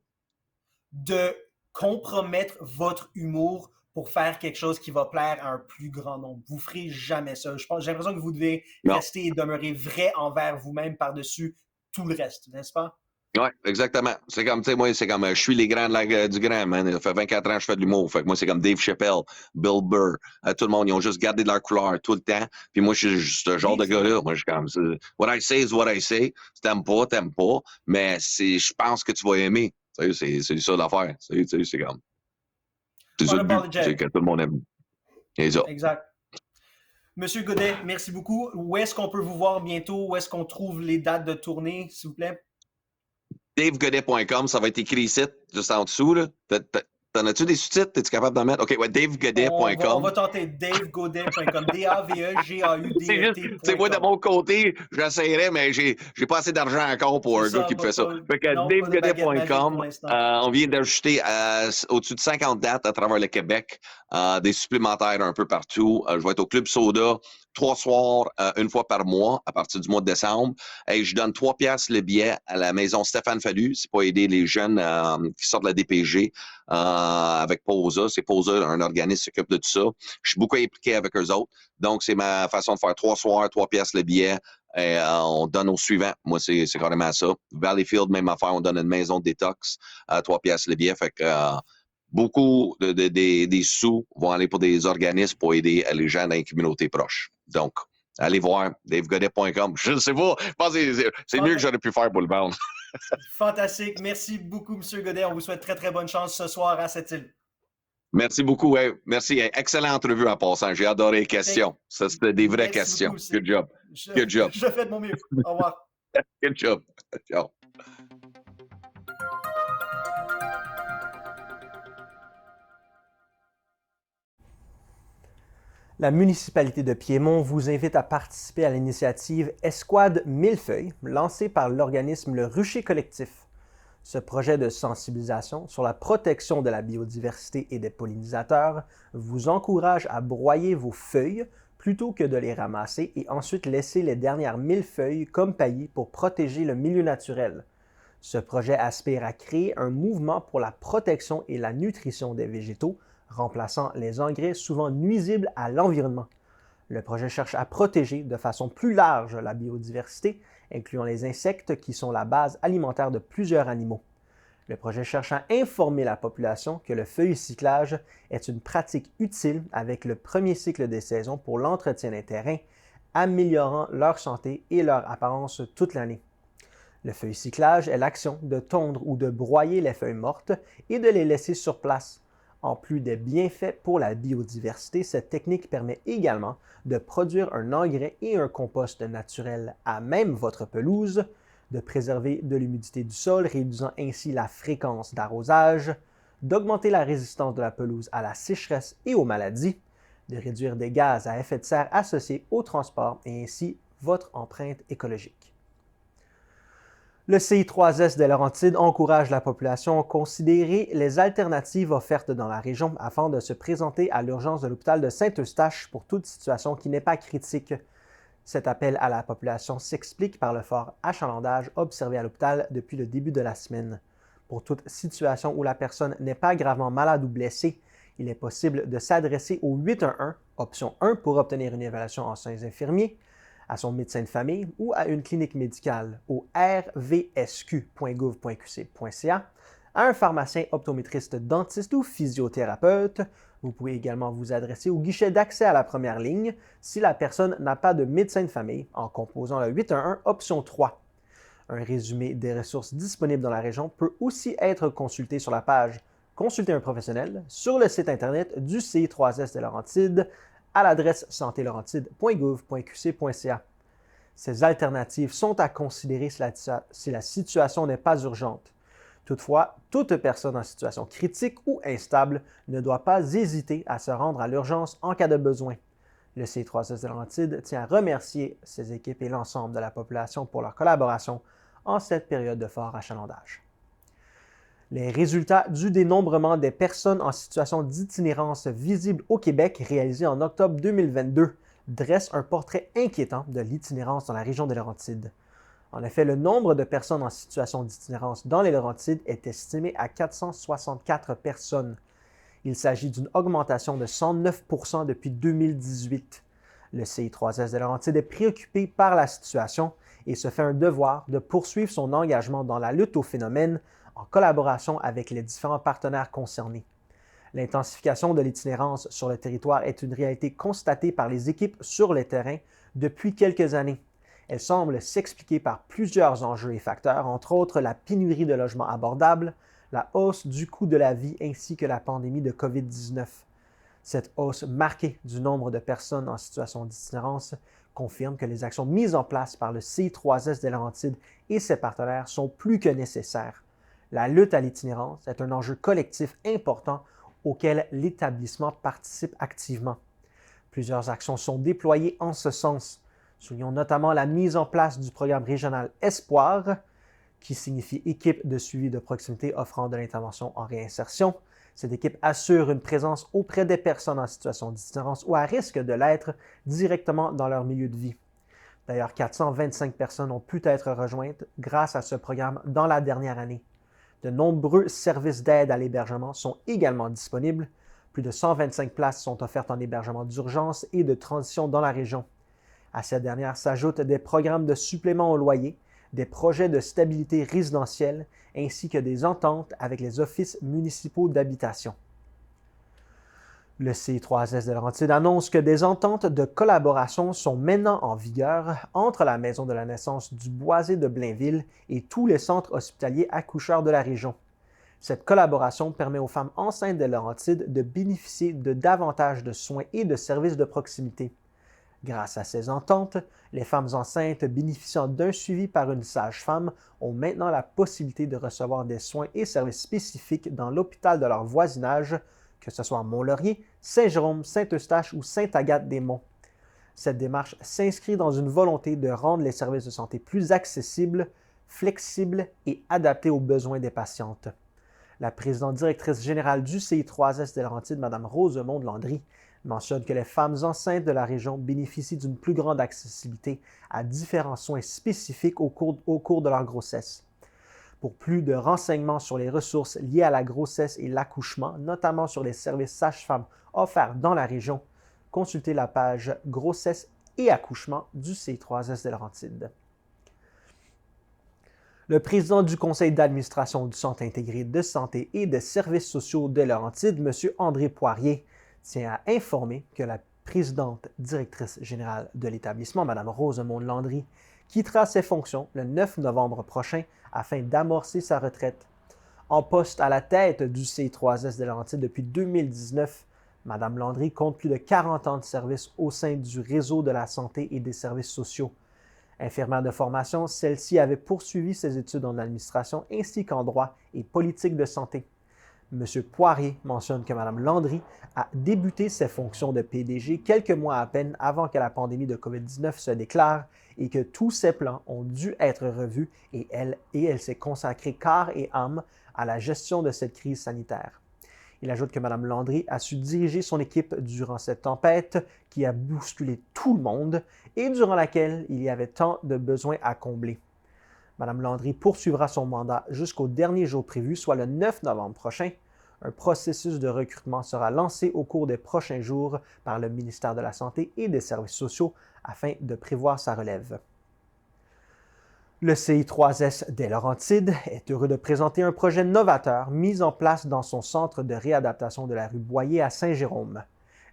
De compromettre votre humour pour faire quelque chose qui va plaire à un plus grand nombre. Vous ne ferez jamais ça. J'ai l'impression que vous devez rester et demeurer vrai envers vous-même par-dessus tout le reste, n'est-ce pas? Ouais, exactement. C'est comme, tu sais, moi, c'est comme, je suis les grands du grand, man. Ça fait 24 ans que je fais de l'humour. Fait que moi, c'est comme Dave Chappelle, Bill Burr, tout le monde, ils ont juste gardé leur couleur tout le temps. Puis moi, je suis juste ce genre Oui, de c'est vrai. gars-là. Moi, je suis comme, what I say is what I say. Si t'aimes pas, t'aimes pas. Mais je pense que tu vas aimer. Tu sais, c'est ça l'affaire. Tu sais, c'est comme, c'est ça le but. C'est Unapologetic. que tout le monde aime. C'est ça. Exact. Monsieur Godet, merci beaucoup. Où est-ce qu'on peut vous voir bientôt? Où est-ce qu'on trouve les dates de tournée, s'il vous plaît? DaveGodet.com, ça va être écrit ici, juste en dessous, là. T'en as-tu des sous-titres? Es-tu capable d'en mettre? OK, ouais, On va DaveGodet.com. tenter davegodet.com. C'est juste, c'est moi de DAVEGAUDET.com. mon côté, j'essaierais, mais j'ai pas assez d'argent encore pour C'est un gars ça, qui me fait ça. Fait que non, pas de baguette magique pour DaveGodet.com, l'instant. on vient d'ajouter au-dessus de 50 dates à travers le Québec, des supplémentaires un peu partout. Je vais être au Club Soda 3 soirs, une fois par mois, à partir du mois de décembre. Et je donne 3 piastres le billet à la maison Stéphane Fallu. C'est pour aider les jeunes qui sortent de la DPG avec POSA. C'est POSA, un organisme qui s'occupe de tout ça. Je suis beaucoup impliqué avec eux autres. Donc, c'est ma façon de faire 3 soirs, 3 piastres le billet. Et, on donne au suivant. Moi, c'est carrément ça. Valleyfield, même affaire, on donne une maison de détox à 3 piastres le billet. Fait que beaucoup des sous vont aller pour des organismes pour aider les gens dans les communautés proches. Donc, allez voir davegodet.com. Je ne sais pas. Je pense que c'est mieux que j'aurais pu faire pour le vendre. Fantastique. Merci beaucoup, Monsieur Godet. On vous souhaite très, très bonne chance ce soir à cette île. Merci beaucoup. Ouais. Merci. Excellente entrevue en passant. J'ai adoré les questions. Ça, c'était des vraies Merci beaucoup questions. aussi. Good job. Good job. Je fais de mon mieux. Au revoir. Good job. Ciao. La municipalité de Piémont vous invite à participer à l'initiative Escouade Millefeuille, lancée par l'organisme Le Rucher Collectif. Ce projet de sensibilisation sur la protection de la biodiversité et des pollinisateurs vous encourage à broyer vos feuilles plutôt que de les ramasser et ensuite laisser les dernières millefeuilles comme paillis pour protéger le milieu naturel. Ce projet aspire à créer un mouvement pour la protection et la nutrition des végétaux, remplaçant les engrais souvent nuisibles à l'environnement. Le projet cherche à protéger de façon plus large la biodiversité, incluant les insectes qui sont la base alimentaire de plusieurs animaux. Le projet cherche à informer la population que le feuillecyclage est une pratique utile avec le premier cycle des saisons pour l'entretien des terrains, améliorant leur santé et leur apparence toute l'année. Le feuillecyclage est l'action de tondre ou de broyer les feuilles mortes et de les laisser sur place. En plus des bienfaits pour la biodiversité, cette technique permet également de produire un engrais et un compost naturel à même votre pelouse, de préserver de l'humidité du sol, réduisant ainsi la fréquence d'arrosage, d'augmenter la résistance de la pelouse à la sécheresse et aux maladies, de réduire des gaz à effet de serre associés au transport et ainsi votre empreinte écologique. Le CI3S des Laurentides encourage la population à considérer les alternatives offertes dans la région afin de se présenter à l'urgence de l'hôpital de Saint-Eustache pour toute situation qui n'est pas critique. Cet appel à la population s'explique par le fort achalandage observé à l'hôpital depuis le début de la semaine. Pour toute situation où la personne n'est pas gravement malade ou blessée, il est possible de s'adresser au 811, option 1 pour obtenir une évaluation en soins infirmiers, à son médecin de famille ou à une clinique médicale au rvsq.gouv.qc.ca, à un pharmacien optométriste dentiste ou physiothérapeute. Vous pouvez également vous adresser au guichet d'accès à la première ligne si la personne n'a pas de médecin de famille en composant le 811 option 3. Un résumé des ressources disponibles dans la région peut aussi être consulté sur la page Consulter un professionnel sur le site internet du CI3S des Laurentides à l'adresse santélaurentide.gouv.qc.ca. Ces alternatives sont à considérer si la situation n'est pas urgente. Toutefois, toute personne en situation critique ou instable ne doit pas hésiter à se rendre à l'urgence en cas de besoin. Le CI3S des Laurentides tient à remercier ses équipes et l'ensemble de la population pour leur collaboration en cette période de fort achalandage. Les résultats du dénombrement des personnes en situation d'itinérance visible au Québec réalisé en octobre 2022 dressent un portrait inquiétant de l'itinérance dans la région des Laurentides. En effet, le nombre de personnes en situation d'itinérance dans les Laurentides est estimé à 464 personnes. Il s'agit d'une augmentation de 109 % depuis 2018. Le CI3S des Laurentides est préoccupé par la situation et se fait un devoir de poursuivre son engagement dans la lutte au phénomène en collaboration avec les différents partenaires concernés. L'intensification de l'itinérance sur le territoire est une réalité constatée par les équipes sur le terrain depuis quelques années. Elle semble s'expliquer par plusieurs enjeux et facteurs, entre autres la pénurie de logements abordables, la hausse du coût de la vie ainsi que la pandémie de COVID-19. Cette hausse marquée du nombre de personnes en situation d'itinérance confirme que les actions mises en place par le CI3S des Laurentides et ses partenaires sont plus que nécessaires. La lutte à l'itinérance est un enjeu collectif important auquel l'établissement participe activement. Plusieurs actions sont déployées en ce sens. Soulignons notamment la mise en place du programme régional Espoir, qui signifie équipe de suivi de proximité offrant de l'intervention en réinsertion. Cette équipe assure une présence auprès des personnes en situation d'itinérance ou à risque de l'être directement dans leur milieu de vie. D'ailleurs, 425 personnes ont pu être rejointes grâce à ce programme dans la dernière année. De nombreux services d'aide à l'hébergement sont également disponibles. Plus de 125 places sont offertes en hébergement d'urgence et de transition dans la région. À cette dernière s'ajoutent des programmes de supplément au loyer, des projets de stabilité résidentielle ainsi que des ententes avec les offices municipaux d'habitation. Le CI3S de Laurentides annonce que des ententes de collaboration sont maintenant en vigueur entre la Maison de la naissance du Boisé de Blainville et tous les centres hospitaliers accoucheurs de la région. Cette collaboration permet aux femmes enceintes de Laurentides de bénéficier de davantage de soins et de services de proximité. Grâce à ces ententes, les femmes enceintes bénéficiant d'un suivi par une sage-femme ont maintenant la possibilité de recevoir des soins et services spécifiques dans l'hôpital de leur voisinage, que ce soit à Mont-Laurier, Saint-Jérôme, Saint-Eustache ou Sainte-Agathe-des-Monts. Cette démarche s'inscrit dans une volonté de rendre les services de santé plus accessibles, flexibles et adaptés aux besoins des patientes. La présidente directrice générale du CI3S des Laurentides, Mme Rosemond Landry, mentionne que les femmes enceintes de la région bénéficient d'une plus grande accessibilité à différents soins spécifiques au cours de leur grossesse. Pour plus de renseignements sur les ressources liées à la grossesse et l'accouchement, notamment sur les services sages-femmes offerts dans la région, consultez la page Grossesse et accouchement du CI3S des Laurentides. Le président du conseil d'administration du Centre intégré de santé et des services sociaux des Laurentides, M. André Poirier, tient à informer que la présidente directrice générale de l'établissement, Mme Rosemond Landry, quittera ses fonctions le 9 novembre prochain afin d'amorcer sa retraite. En poste à la tête du CI3S des Laurentides depuis 2019, Mme Landry compte plus de 40 ans de service au sein du réseau de la santé et des services sociaux. Infirmière de formation, celle-ci avait poursuivi ses études en administration ainsi qu'en droit et politique de santé. M. Poirier mentionne que Mme Landry a débuté ses fonctions de PDG quelques mois à peine avant que la pandémie de COVID-19 se déclare et que tous ses plans ont dû être revus et elle s'est consacrée corps et âme à la gestion de cette crise sanitaire. Il ajoute que Mme Landry a su diriger son équipe durant cette tempête qui a bousculé tout le monde et durant laquelle il y avait tant de besoins à combler. Mme Landry poursuivra son mandat jusqu'au dernier jour prévu, soit le 9 novembre prochain. Un processus de recrutement sera lancé au cours des prochains jours par le ministère de la Santé et des Services sociaux afin de prévoir sa relève. Le CI3S des Laurentides est heureux de présenter un projet novateur mis en place dans son centre de réadaptation de la rue Boyer à Saint-Jérôme.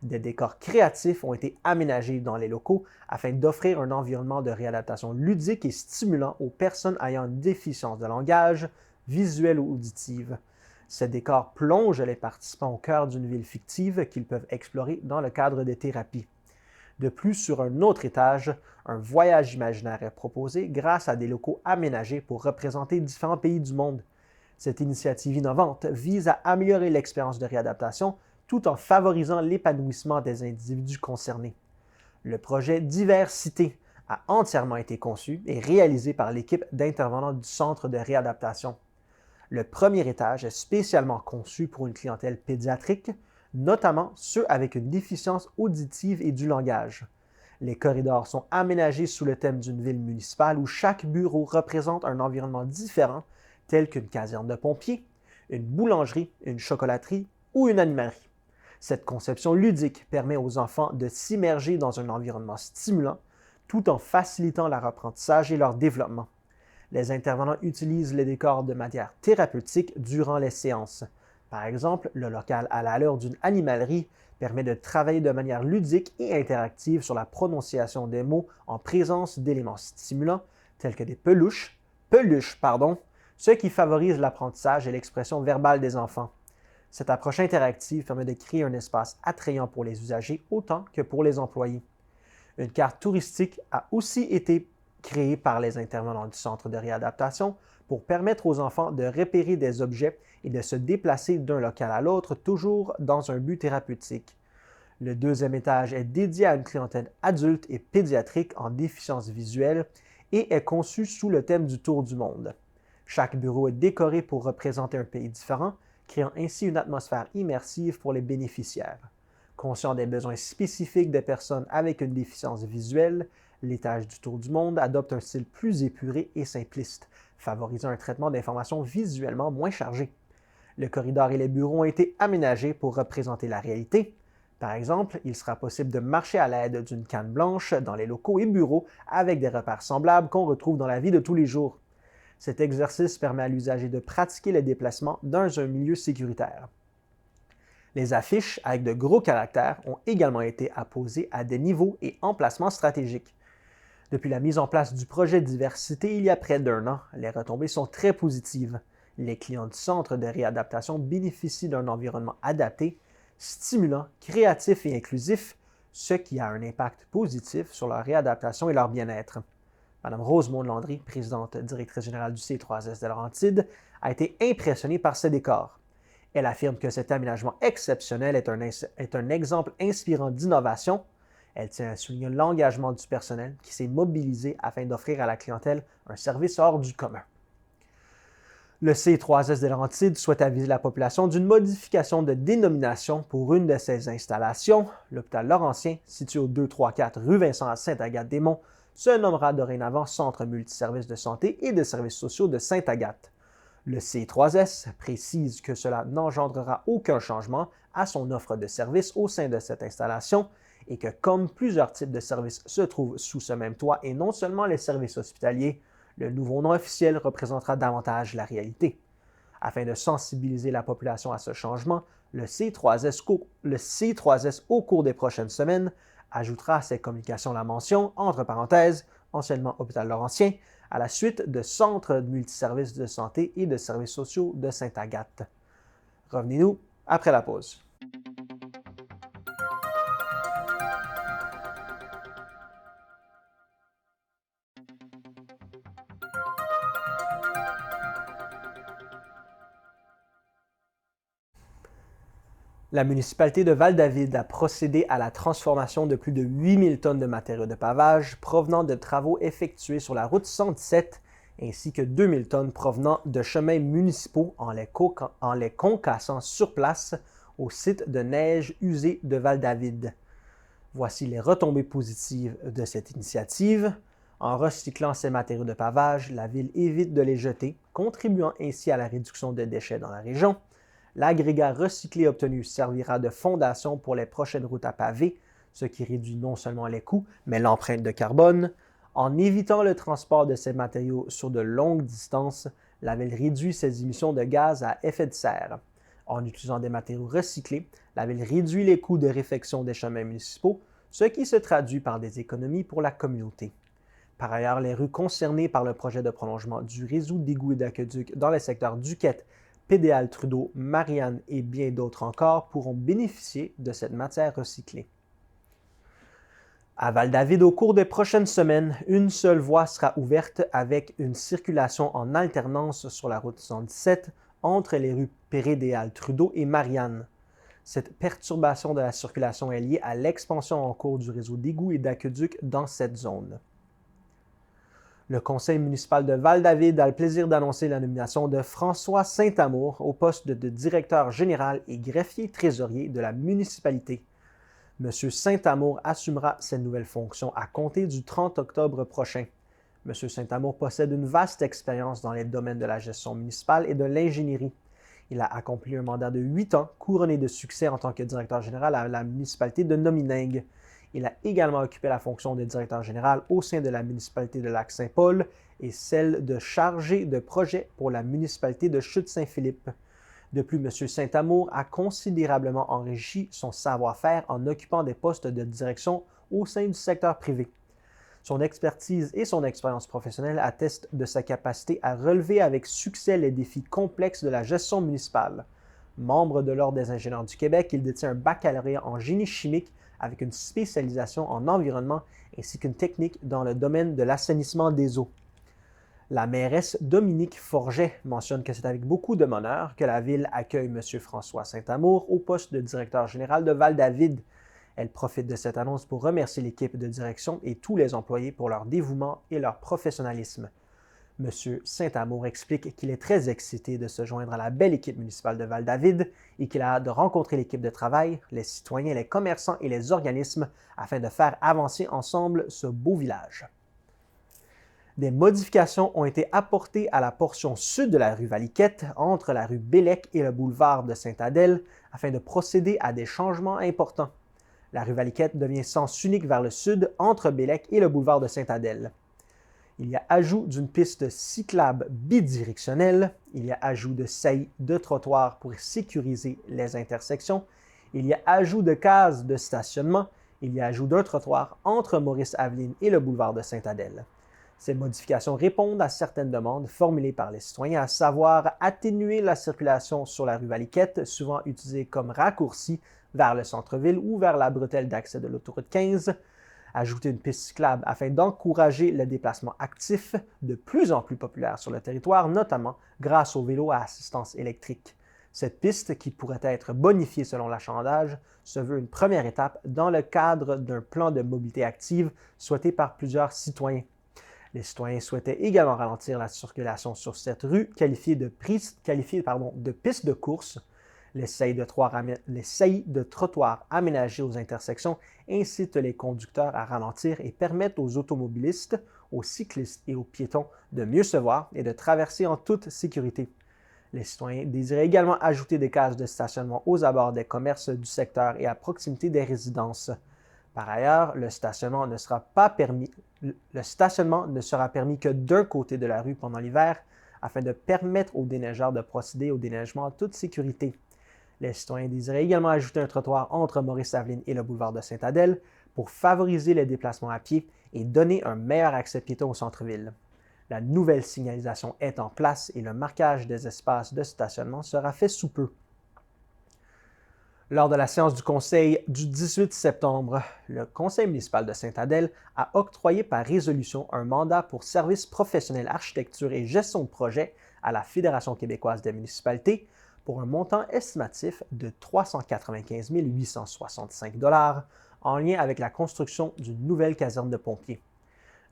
Des décors créatifs ont été aménagés dans les locaux afin d'offrir un environnement de réadaptation ludique et stimulant aux personnes ayant une déficience de langage, visuelle ou auditive. Ces décors plongent les participants au cœur d'une ville fictive qu'ils peuvent explorer dans le cadre des thérapies. De plus, sur un autre étage, un voyage imaginaire est proposé grâce à des locaux aménagés pour représenter différents pays du monde. Cette initiative innovante vise à améliorer l'expérience de réadaptation tout en favorisant l'épanouissement des individus concernés. Le projet Diversité a entièrement été conçu et réalisé par l'équipe d'intervenants du Centre de réadaptation. Le premier étage est spécialement conçu pour une clientèle pédiatrique, notamment ceux avec une déficience auditive et du langage. Les corridors sont aménagés sous le thème d'une ville municipale où chaque bureau représente un environnement différent, tel qu'une caserne de pompiers, une boulangerie, une chocolaterie ou une animalerie. Cette conception ludique permet aux enfants de s'immerger dans un environnement stimulant tout en facilitant leur apprentissage et leur développement. Les intervenants utilisent les décors de manière thérapeutique durant les séances. Par exemple, le local à l'allure d'une animalerie permet de travailler de manière ludique et interactive sur la prononciation des mots en présence d'éléments stimulants tels que des peluches, ce qui favorise l'apprentissage et l'expression verbale des enfants. Cette approche interactive permet de créer un espace attrayant pour les usagers autant que pour les employés. Une carte touristique a aussi été créée par les intervenants du centre de réadaptation pour permettre aux enfants de repérer des objets et de se déplacer d'un local à l'autre, toujours dans un but thérapeutique. Le deuxième étage est dédié à une clientèle adulte et pédiatrique en déficience visuelle et est conçu sous le thème du Tour du monde. Chaque bureau est décoré pour représenter un pays différent, créant ainsi une atmosphère immersive pour les bénéficiaires. Conscient des besoins spécifiques des personnes avec une déficience visuelle, l'étage du Tour du monde adopte un style plus épuré et simpliste, favorisant un traitement d'informations visuellement moins chargé. Le corridor et les bureaux ont été aménagés pour représenter la réalité. Par exemple, il sera possible de marcher à l'aide d'une canne blanche dans les locaux et bureaux avec des repères semblables qu'on retrouve dans la vie de tous les jours. Cet exercice permet à l'usager de pratiquer les déplacements dans un milieu sécuritaire. Les affiches avec de gros caractères ont également été apposées à des niveaux et emplacements stratégiques. Depuis la mise en place du projet Diversité il y a près d'1 an, les retombées sont très positives. Les clients du centre de réadaptation bénéficient d'un environnement adapté, stimulant, créatif et inclusif, ce qui a un impact positif sur leur réadaptation et leur bien-être. Mme Rosemonde Landry, présidente directrice générale du C3S de Laurentides, a été impressionnée par ce décor. Elle affirme que cet aménagement exceptionnel est un exemple inspirant d'innovation. Elle tient à souligner l'engagement du personnel qui s'est mobilisé afin d'offrir à la clientèle un service hors du commun. Le C3S de Laurentides souhaite aviser la population d'une modification de dénomination pour une de ses installations. L'hôpital Laurentien, situé au 234 rue Vincent à Sainte-Agathe-des-Monts, se nommera dorénavant Centre multiservices de santé et de services sociaux de Sainte-Agathe. Le C3S précise que cela n'engendrera aucun changement à son offre de services au sein de cette installation et que comme plusieurs types de services se trouvent sous ce même toit et non seulement les services hospitaliers, le nouveau nom officiel représentera davantage la réalité. Afin de sensibiliser la population à ce changement, le C3S au cours des prochaines semaines ajoutera à ses communications la mention, entre parenthèses, anciennement Hôpital Laurentien, à la suite de Centre multiservices de santé et de services sociaux de Sainte-Agathe. Revenez-nous après la pause. La municipalité de Val-David a procédé à la transformation de plus de 8000 tonnes de matériaux de pavage provenant de travaux effectués sur la route 117 ainsi que 2000 tonnes provenant de chemins municipaux en les concassant sur place au site de neige usé de Val-David. Voici les retombées positives de cette initiative. En recyclant ces matériaux de pavage, la ville évite de les jeter, contribuant ainsi à la réduction de déchets dans la région. L'agrégat recyclé obtenu servira de fondation pour les prochaines routes à paver, ce qui réduit non seulement les coûts, mais l'empreinte de carbone. En évitant le transport de ces matériaux sur de longues distances, la ville réduit ses émissions de gaz à effet de serre. En utilisant des matériaux recyclés, la ville réduit les coûts de réfection des chemins municipaux, ce qui se traduit par des économies pour la communauté. Par ailleurs, les rues concernées par le projet de prolongement du réseau d'égouts et d'aqueducs dans les secteurs Duquette, Pédéal Trudeau, Marianne et bien d'autres encore pourront bénéficier de cette matière recyclée. À Val-David, au cours des prochaines semaines, une seule voie sera ouverte avec une circulation en alternance sur la route 117 entre les rues Pédéal Trudeau et Marianne. Cette perturbation de la circulation est liée à l'expansion en cours du réseau d'égouts et d'aqueducs dans cette zone. Le conseil municipal de Val-David a le plaisir d'annoncer la nomination de François Saint-Amour au poste de directeur général et greffier trésorier de la municipalité. M. Saint-Amour assumera cette nouvelle fonction à compter du 30 octobre prochain. M. Saint-Amour possède une vaste expérience dans les domaines de la gestion municipale et de l'ingénierie. Il a accompli un mandat de 8 ans, couronné de succès en tant que directeur général à la municipalité de Nominingue. Il a également occupé la fonction de directeur général au sein de la municipalité de Lac-Saint-Paul et celle de chargé de projet pour la municipalité de Chute-Saint-Philippe. De plus, M. Saint-Amour a considérablement enrichi son savoir-faire en occupant des postes de direction au sein du secteur privé. Son expertise et son expérience professionnelle attestent de sa capacité à relever avec succès les défis complexes de la gestion municipale. Membre de l'Ordre des ingénieurs du Québec, il détient un baccalauréat en génie chimique avec une spécialisation en environnement ainsi qu'une technique dans le domaine de l'assainissement des eaux. La mairesse Dominique Forget mentionne que c'est avec beaucoup de bonheur que la ville accueille M. François Saint-Amour au poste de directeur général de Val-David. Elle profite de cette annonce pour remercier l'équipe de direction et tous les employés pour leur dévouement et leur professionnalisme. M. Saint-Amour explique qu'il est très excité de se joindre à la belle équipe municipale de Val-David et qu'il a hâte de rencontrer l'équipe de travail, les citoyens, les commerçants et les organismes afin de faire avancer ensemble ce beau village. Des modifications ont été apportées à la portion sud de la rue Valiquette, entre la rue Bélec et le boulevard de Sainte-Adèle, afin de procéder à des changements importants. La rue Valiquette devient sens unique vers le sud, entre Bélec et le boulevard de Sainte-Adèle. Il y a ajout d'une piste cyclable bidirectionnelle, il y a ajout de saillies de trottoirs pour sécuriser les intersections, il y a ajout de cases de stationnement, il y a ajout d'un trottoir entre Maurice-Aveline et le boulevard de Sainte-Adèle. Ces modifications répondent à certaines demandes formulées par les citoyens, à savoir atténuer la circulation sur la rue Valiquette, souvent utilisée comme raccourci vers le centre-ville ou vers la bretelle d'accès de l'autoroute 15, ajouter une piste cyclable afin d'encourager le déplacement actif de plus en plus populaire sur le territoire, notamment grâce aux vélos à assistance électrique. Cette piste, qui pourrait être bonifiée selon l'achalandage, se veut une première étape dans le cadre d'un plan de mobilité active souhaité par plusieurs citoyens. Les citoyens souhaitaient également ralentir la circulation sur cette rue qualifiée de piste de course. Les saillies de trottoirs aménagés aux intersections incitent les conducteurs à ralentir et permettent aux automobilistes, aux cyclistes et aux piétons de mieux se voir et de traverser en toute sécurité. Les citoyens désiraient également ajouter des cases de stationnement aux abords des commerces du secteur et à proximité des résidences. Par ailleurs, le stationnement ne sera permis que d'un côté de la rue pendant l'hiver, afin de permettre aux déneigeurs de procéder au déneigement en toute sécurité. Les citoyens désiraient également ajouter un trottoir entre Maurice-Aveline et le boulevard de Sainte-Adèle pour favoriser les déplacements à pied et donner un meilleur accès piéton au centre-ville. La nouvelle signalisation est en place et le marquage des espaces de stationnement sera fait sous peu. Lors de la séance du Conseil du 18 septembre, le Conseil municipal de Sainte-Adèle a octroyé par résolution un mandat pour service professionnel architecture et gestion de projet à la Fédération québécoise des municipalités pour un montant estimatif de 395 865 $ en lien avec la construction d'une nouvelle caserne de pompiers.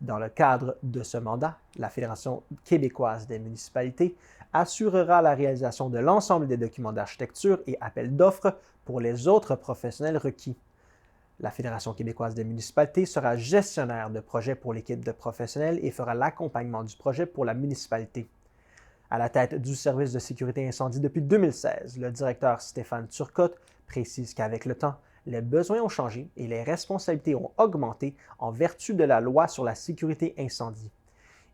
Dans le cadre de ce mandat, la Fédération québécoise des municipalités assurera la réalisation de l'ensemble des documents d'architecture et appels d'offres pour les autres professionnels requis. La Fédération québécoise des municipalités sera gestionnaire de projet pour l'équipe de professionnels et fera l'accompagnement du projet pour la municipalité. À la tête du service de sécurité incendie depuis 2016, le directeur Stéphane Turcotte précise qu'avec le temps, les besoins ont changé et les responsabilités ont augmenté en vertu de la loi sur la sécurité incendie.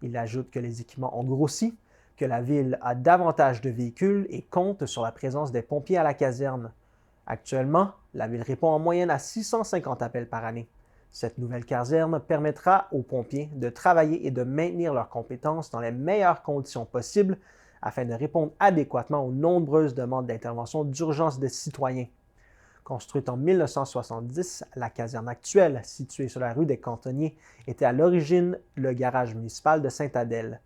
Il ajoute que les équipements ont grossi, que la ville a davantage de véhicules et compte sur la présence des pompiers à la caserne. Actuellement, la ville répond en moyenne à 650 appels par année. Cette nouvelle caserne permettra aux pompiers de travailler et de maintenir leurs compétences dans les meilleures conditions possibles afin de répondre adéquatement aux nombreuses demandes d'intervention d'urgence des citoyens. Construite en 1970, la caserne actuelle, située sur la rue des Cantonniers, était à l'origine le garage municipal de Sainte-Adèle.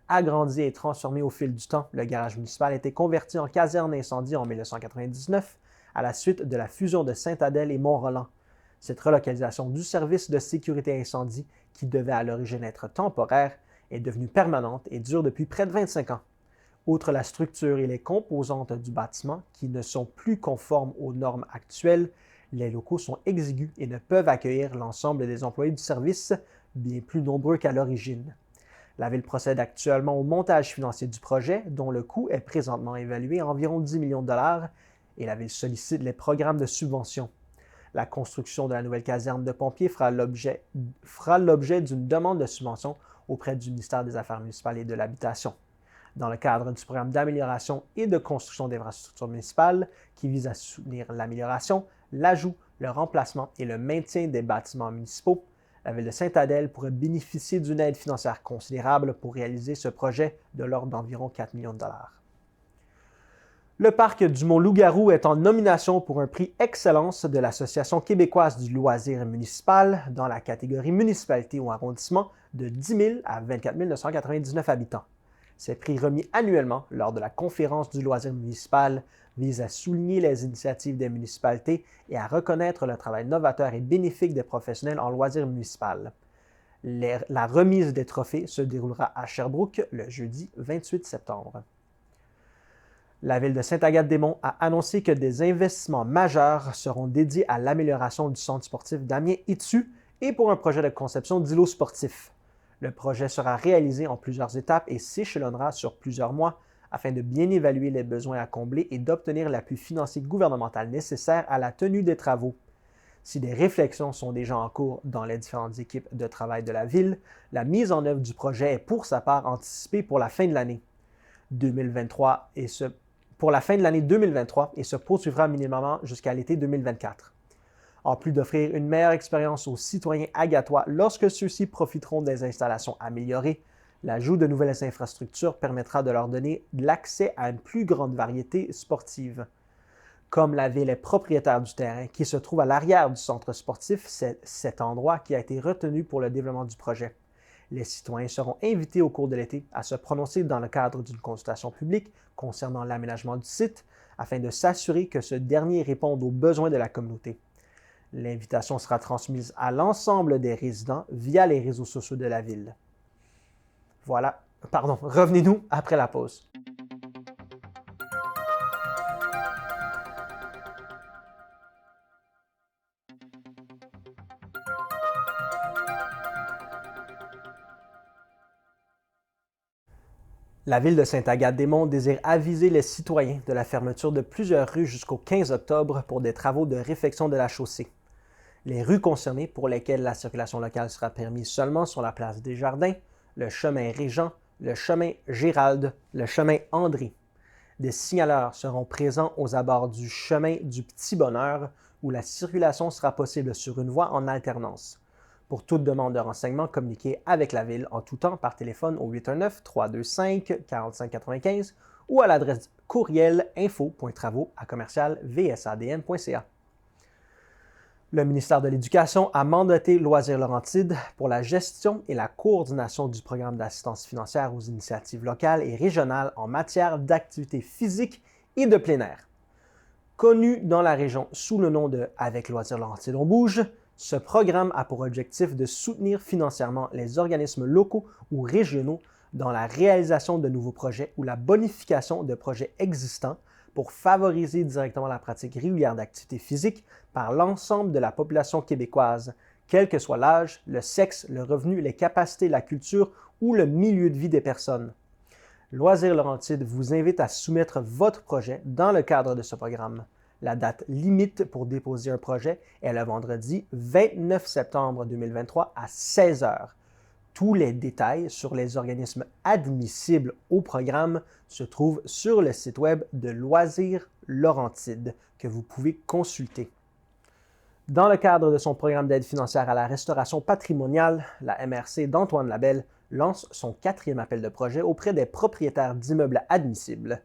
Agrandi et transformé au fil du temps, le garage municipal a été converti en caserne incendie en 1999 à la suite de la fusion de Sainte-Adèle et Mont-Roland. Cette relocalisation du service de sécurité incendie, qui devait à l'origine être temporaire, est devenue permanente et dure depuis près de 25 ans. Outre la structure et les composantes du bâtiment qui ne sont plus conformes aux normes actuelles, les locaux sont exigus et ne peuvent accueillir l'ensemble des employés du service, bien plus nombreux qu'à l'origine. La Ville procède actuellement au montage financier du projet, dont le coût est présentement évalué à environ 10 millions de $, et la Ville sollicite les programmes de subvention. La construction de la nouvelle caserne de pompiers fera l'objet d'une demande de subvention auprès du ministère des Affaires municipales et de l'Habitation. Dans le cadre du programme d'amélioration et de construction d'infrastructures municipales qui vise à soutenir l'amélioration, l'ajout, le remplacement et le maintien des bâtiments municipaux, la Ville de Sainte-Adèle pourrait bénéficier d'une aide financière considérable pour réaliser ce projet de l'ordre d'environ 4 millions de dollars. Le parc du Mont-Loup-Garou est en nomination pour un prix Excellence de l'Association québécoise du loisir municipal dans la catégorie municipalité ou arrondissement de 10 000 à 24 999 habitants. Ces prix remis annuellement lors de la conférence du loisir municipal visent à souligner les initiatives des municipalités et à reconnaître le travail novateur et bénéfique des professionnels en loisir municipal. La remise des trophées se déroulera à Sherbrooke le jeudi 28 septembre. La Ville de Sainte-Agathe-des-Monts a annoncé que des investissements majeurs seront dédiés à l'amélioration du centre sportif Damien-Itsu et pour un projet de conception d'îlots sportifs. Le projet sera réalisé en plusieurs étapes et s'échelonnera sur plusieurs mois afin de bien évaluer les besoins à combler et d'obtenir l'appui financier gouvernemental nécessaire à la tenue des travaux. Si des réflexions sont déjà en cours dans les différentes équipes de travail de la Ville, la mise en œuvre du projet est pour sa part anticipée pour la fin de l'année 2023 et se poursuivra minimalement jusqu'à l'été 2024. En plus d'offrir une meilleure expérience aux citoyens agatois lorsque ceux-ci profiteront des installations améliorées, l'ajout de nouvelles infrastructures permettra de leur donner l'accès à une plus grande variété sportive. Comme la Ville est propriétaire du terrain qui se trouve à l'arrière du centre sportif, c'est cet endroit qui a été retenu pour le développement du projet. Les citoyens seront invités au cours de l'été à se prononcer dans le cadre d'une consultation publique concernant l'aménagement du site afin de s'assurer que ce dernier réponde aux besoins de la communauté. L'invitation sera transmise à l'ensemble des résidents via les réseaux sociaux de la Ville. Revenez-nous après la pause. La Ville de Sainte-Agathe-des-Monts désire aviser les citoyens de la fermeture de plusieurs rues jusqu'au 15 octobre pour des travaux de réfection de la chaussée. Les rues concernées pour lesquelles la circulation locale sera permise seulement sont la place des Jardins, le chemin Régent, le chemin Gérald, le chemin André. Des signaleurs seront présents aux abords du chemin du Petit Bonheur où la circulation sera possible sur une voie en alternance. Pour toute demande de renseignements, communiquez avec la Ville en tout temps par téléphone au 819-325-4595 ou à l'adresse courriel info.travaux@vsadm.ca. Le ministère de l'Éducation a mandaté Loisirs Laurentides pour la gestion et la coordination du programme d'assistance financière aux initiatives locales et régionales en matière d'activités physiques et de plein air. Connu dans la région sous le nom de « Avec Loisirs Laurentides, on bouge », ce programme a pour objectif de soutenir financièrement les organismes locaux ou régionaux dans la réalisation de nouveaux projets ou la bonification de projets existants pour favoriser directement la pratique régulière d'activités physiques par l'ensemble de la population québécoise, quel que soit l'âge, le sexe, le revenu, les capacités, la culture ou le milieu de vie des personnes. Loisirs Laurentides vous invite à soumettre votre projet dans le cadre de ce programme. La date limite pour déposer un projet est le vendredi 29 septembre 2023 à 16 h. Tous les détails sur les organismes admissibles au programme se trouvent sur le site web de Loisirs Laurentides que vous pouvez consulter. Dans le cadre de son programme d'aide financière à la restauration patrimoniale, la MRC d'Antoine Labelle lance son 4e appel de projet auprès des propriétaires d'immeubles admissibles.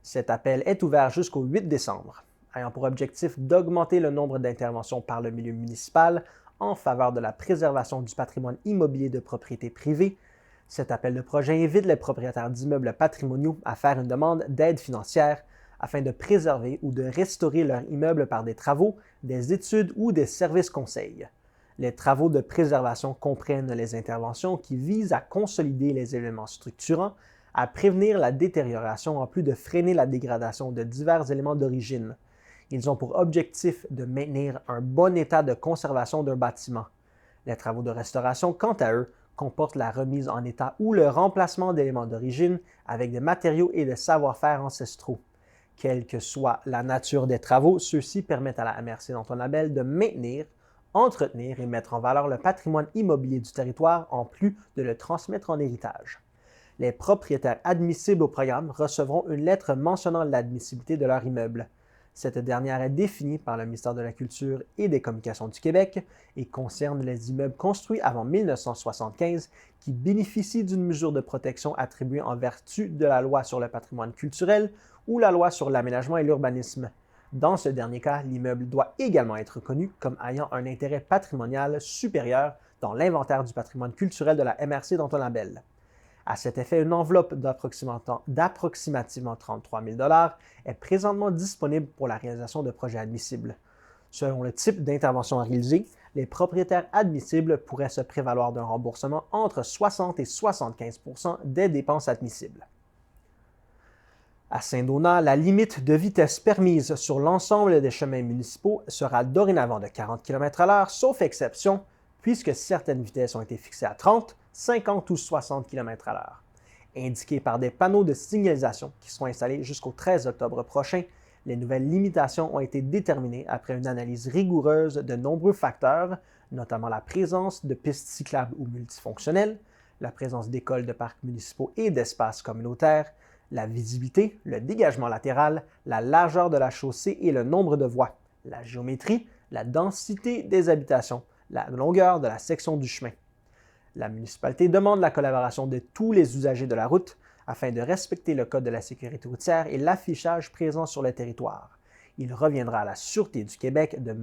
Cet appel est ouvert jusqu'au 8 décembre. Ayant pour objectif d'augmenter le nombre d'interventions par le milieu municipal en faveur de la préservation du patrimoine immobilier de propriété privée, cet appel de projet invite les propriétaires d'immeubles patrimoniaux à faire une demande d'aide financière afin de préserver ou de restaurer leur immeuble par des travaux, des études ou des services conseils. Les travaux de préservation comprennent les interventions qui visent à consolider les éléments structurants, à prévenir la détérioration en plus de freiner la dégradation de divers éléments d'origine. Ils ont pour objectif de maintenir un bon état de conservation d'un bâtiment. Les travaux de restauration, quant à eux, comportent la remise en état ou le remplacement d'éléments d'origine avec des matériaux et des savoir-faire ancestraux. Quelle que soit la nature des travaux, ceux-ci permettent à la MRC d'Anton-Labelle de maintenir, entretenir et mettre en valeur le patrimoine immobilier du territoire en plus de le transmettre en héritage. Les propriétaires admissibles au programme recevront une lettre mentionnant l'admissibilité de leur immeuble. Cette dernière est définie par le ministère de la Culture et des Communications du Québec et concerne les immeubles construits avant 1975 qui bénéficient d'une mesure de protection attribuée en vertu de la Loi sur le patrimoine culturel ou la Loi sur l'aménagement et l'urbanisme. Dans ce dernier cas, l'immeuble doit également être reconnu comme ayant un intérêt patrimonial supérieur dans l'inventaire du patrimoine culturel de la MRC d'Anton-Labelle. À cet effet, une enveloppe d'approximativement 33 000 $ est présentement disponible pour la réalisation de projets admissibles. Selon le type d'intervention à réaliser, les propriétaires admissibles pourraient se prévaloir d'un remboursement entre 60 et 75 % des dépenses admissibles. À Saint-Donat, la limite de vitesse permise sur l'ensemble des chemins municipaux sera dorénavant de 40 km/h, sauf exception, puisque certaines vitesses ont été fixées à 30, 50 ou 60 km/h. Indiquées par des panneaux de signalisation qui seront installés jusqu'au 13 octobre prochain, les nouvelles limitations ont été déterminées après une analyse rigoureuse de nombreux facteurs, notamment la présence de pistes cyclables ou multifonctionnelles, la présence d'écoles, de parcs municipaux et d'espaces communautaires, la visibilité, le dégagement latéral, la largeur de la chaussée et le nombre de voies, la géométrie, la densité des habitations, la longueur de la section du chemin. La municipalité demande la collaboration de tous les usagers de la route afin de respecter le Code de la sécurité routière et l'affichage présent sur le territoire. Il reviendra à la Sûreté du Québec de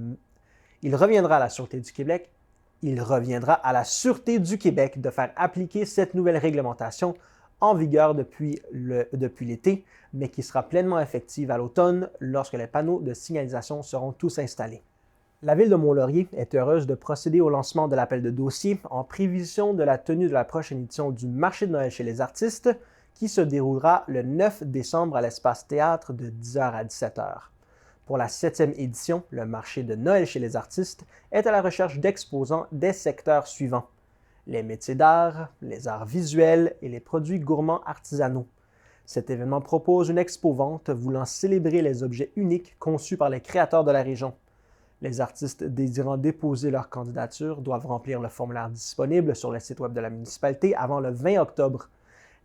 faire appliquer cette nouvelle réglementation en vigueur depuis l'été, mais qui sera pleinement effective à l'automne lorsque les panneaux de signalisation seront tous installés. La Ville de Mont-Laurier est heureuse de procéder au lancement de l'appel de dossier en prévision de la tenue de la prochaine édition du Marché de Noël chez les artistes, qui se déroulera le 9 décembre à l'Espace Théâtre de 10h à 17h. Pour la 7e édition, le Marché de Noël chez les artistes est à la recherche d'exposants des secteurs suivants: les métiers d'art, les arts visuels et les produits gourmands artisanaux. Cet événement propose une expo-vente voulant célébrer les objets uniques conçus par les créateurs de la région. Les artistes désirant déposer leur candidature doivent remplir le formulaire disponible sur le site web de la municipalité avant le 20 octobre.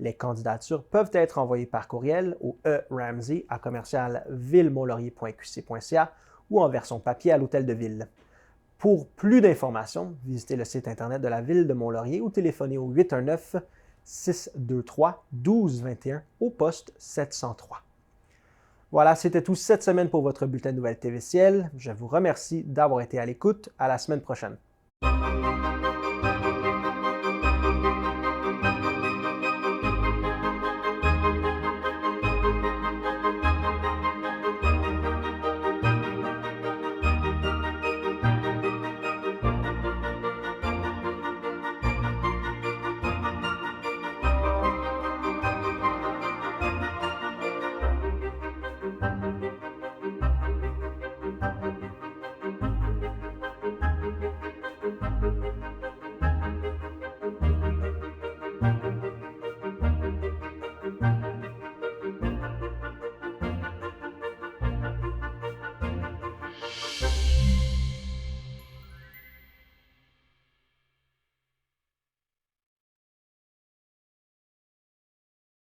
Les candidatures peuvent être envoyées par courriel au ramsey@ville-mont-laurier.qc.ca ou en version papier à l'Hôtel de Ville. Pour plus d'informations, visitez le site Internet de la Ville de Mont-Laurier ou téléphonez au 819-623-1221 au poste 703. Voilà, c'était tout cette semaine pour votre bulletin de nouvelles TVCL. Je vous remercie d'avoir été à l'écoute. À la semaine prochaine.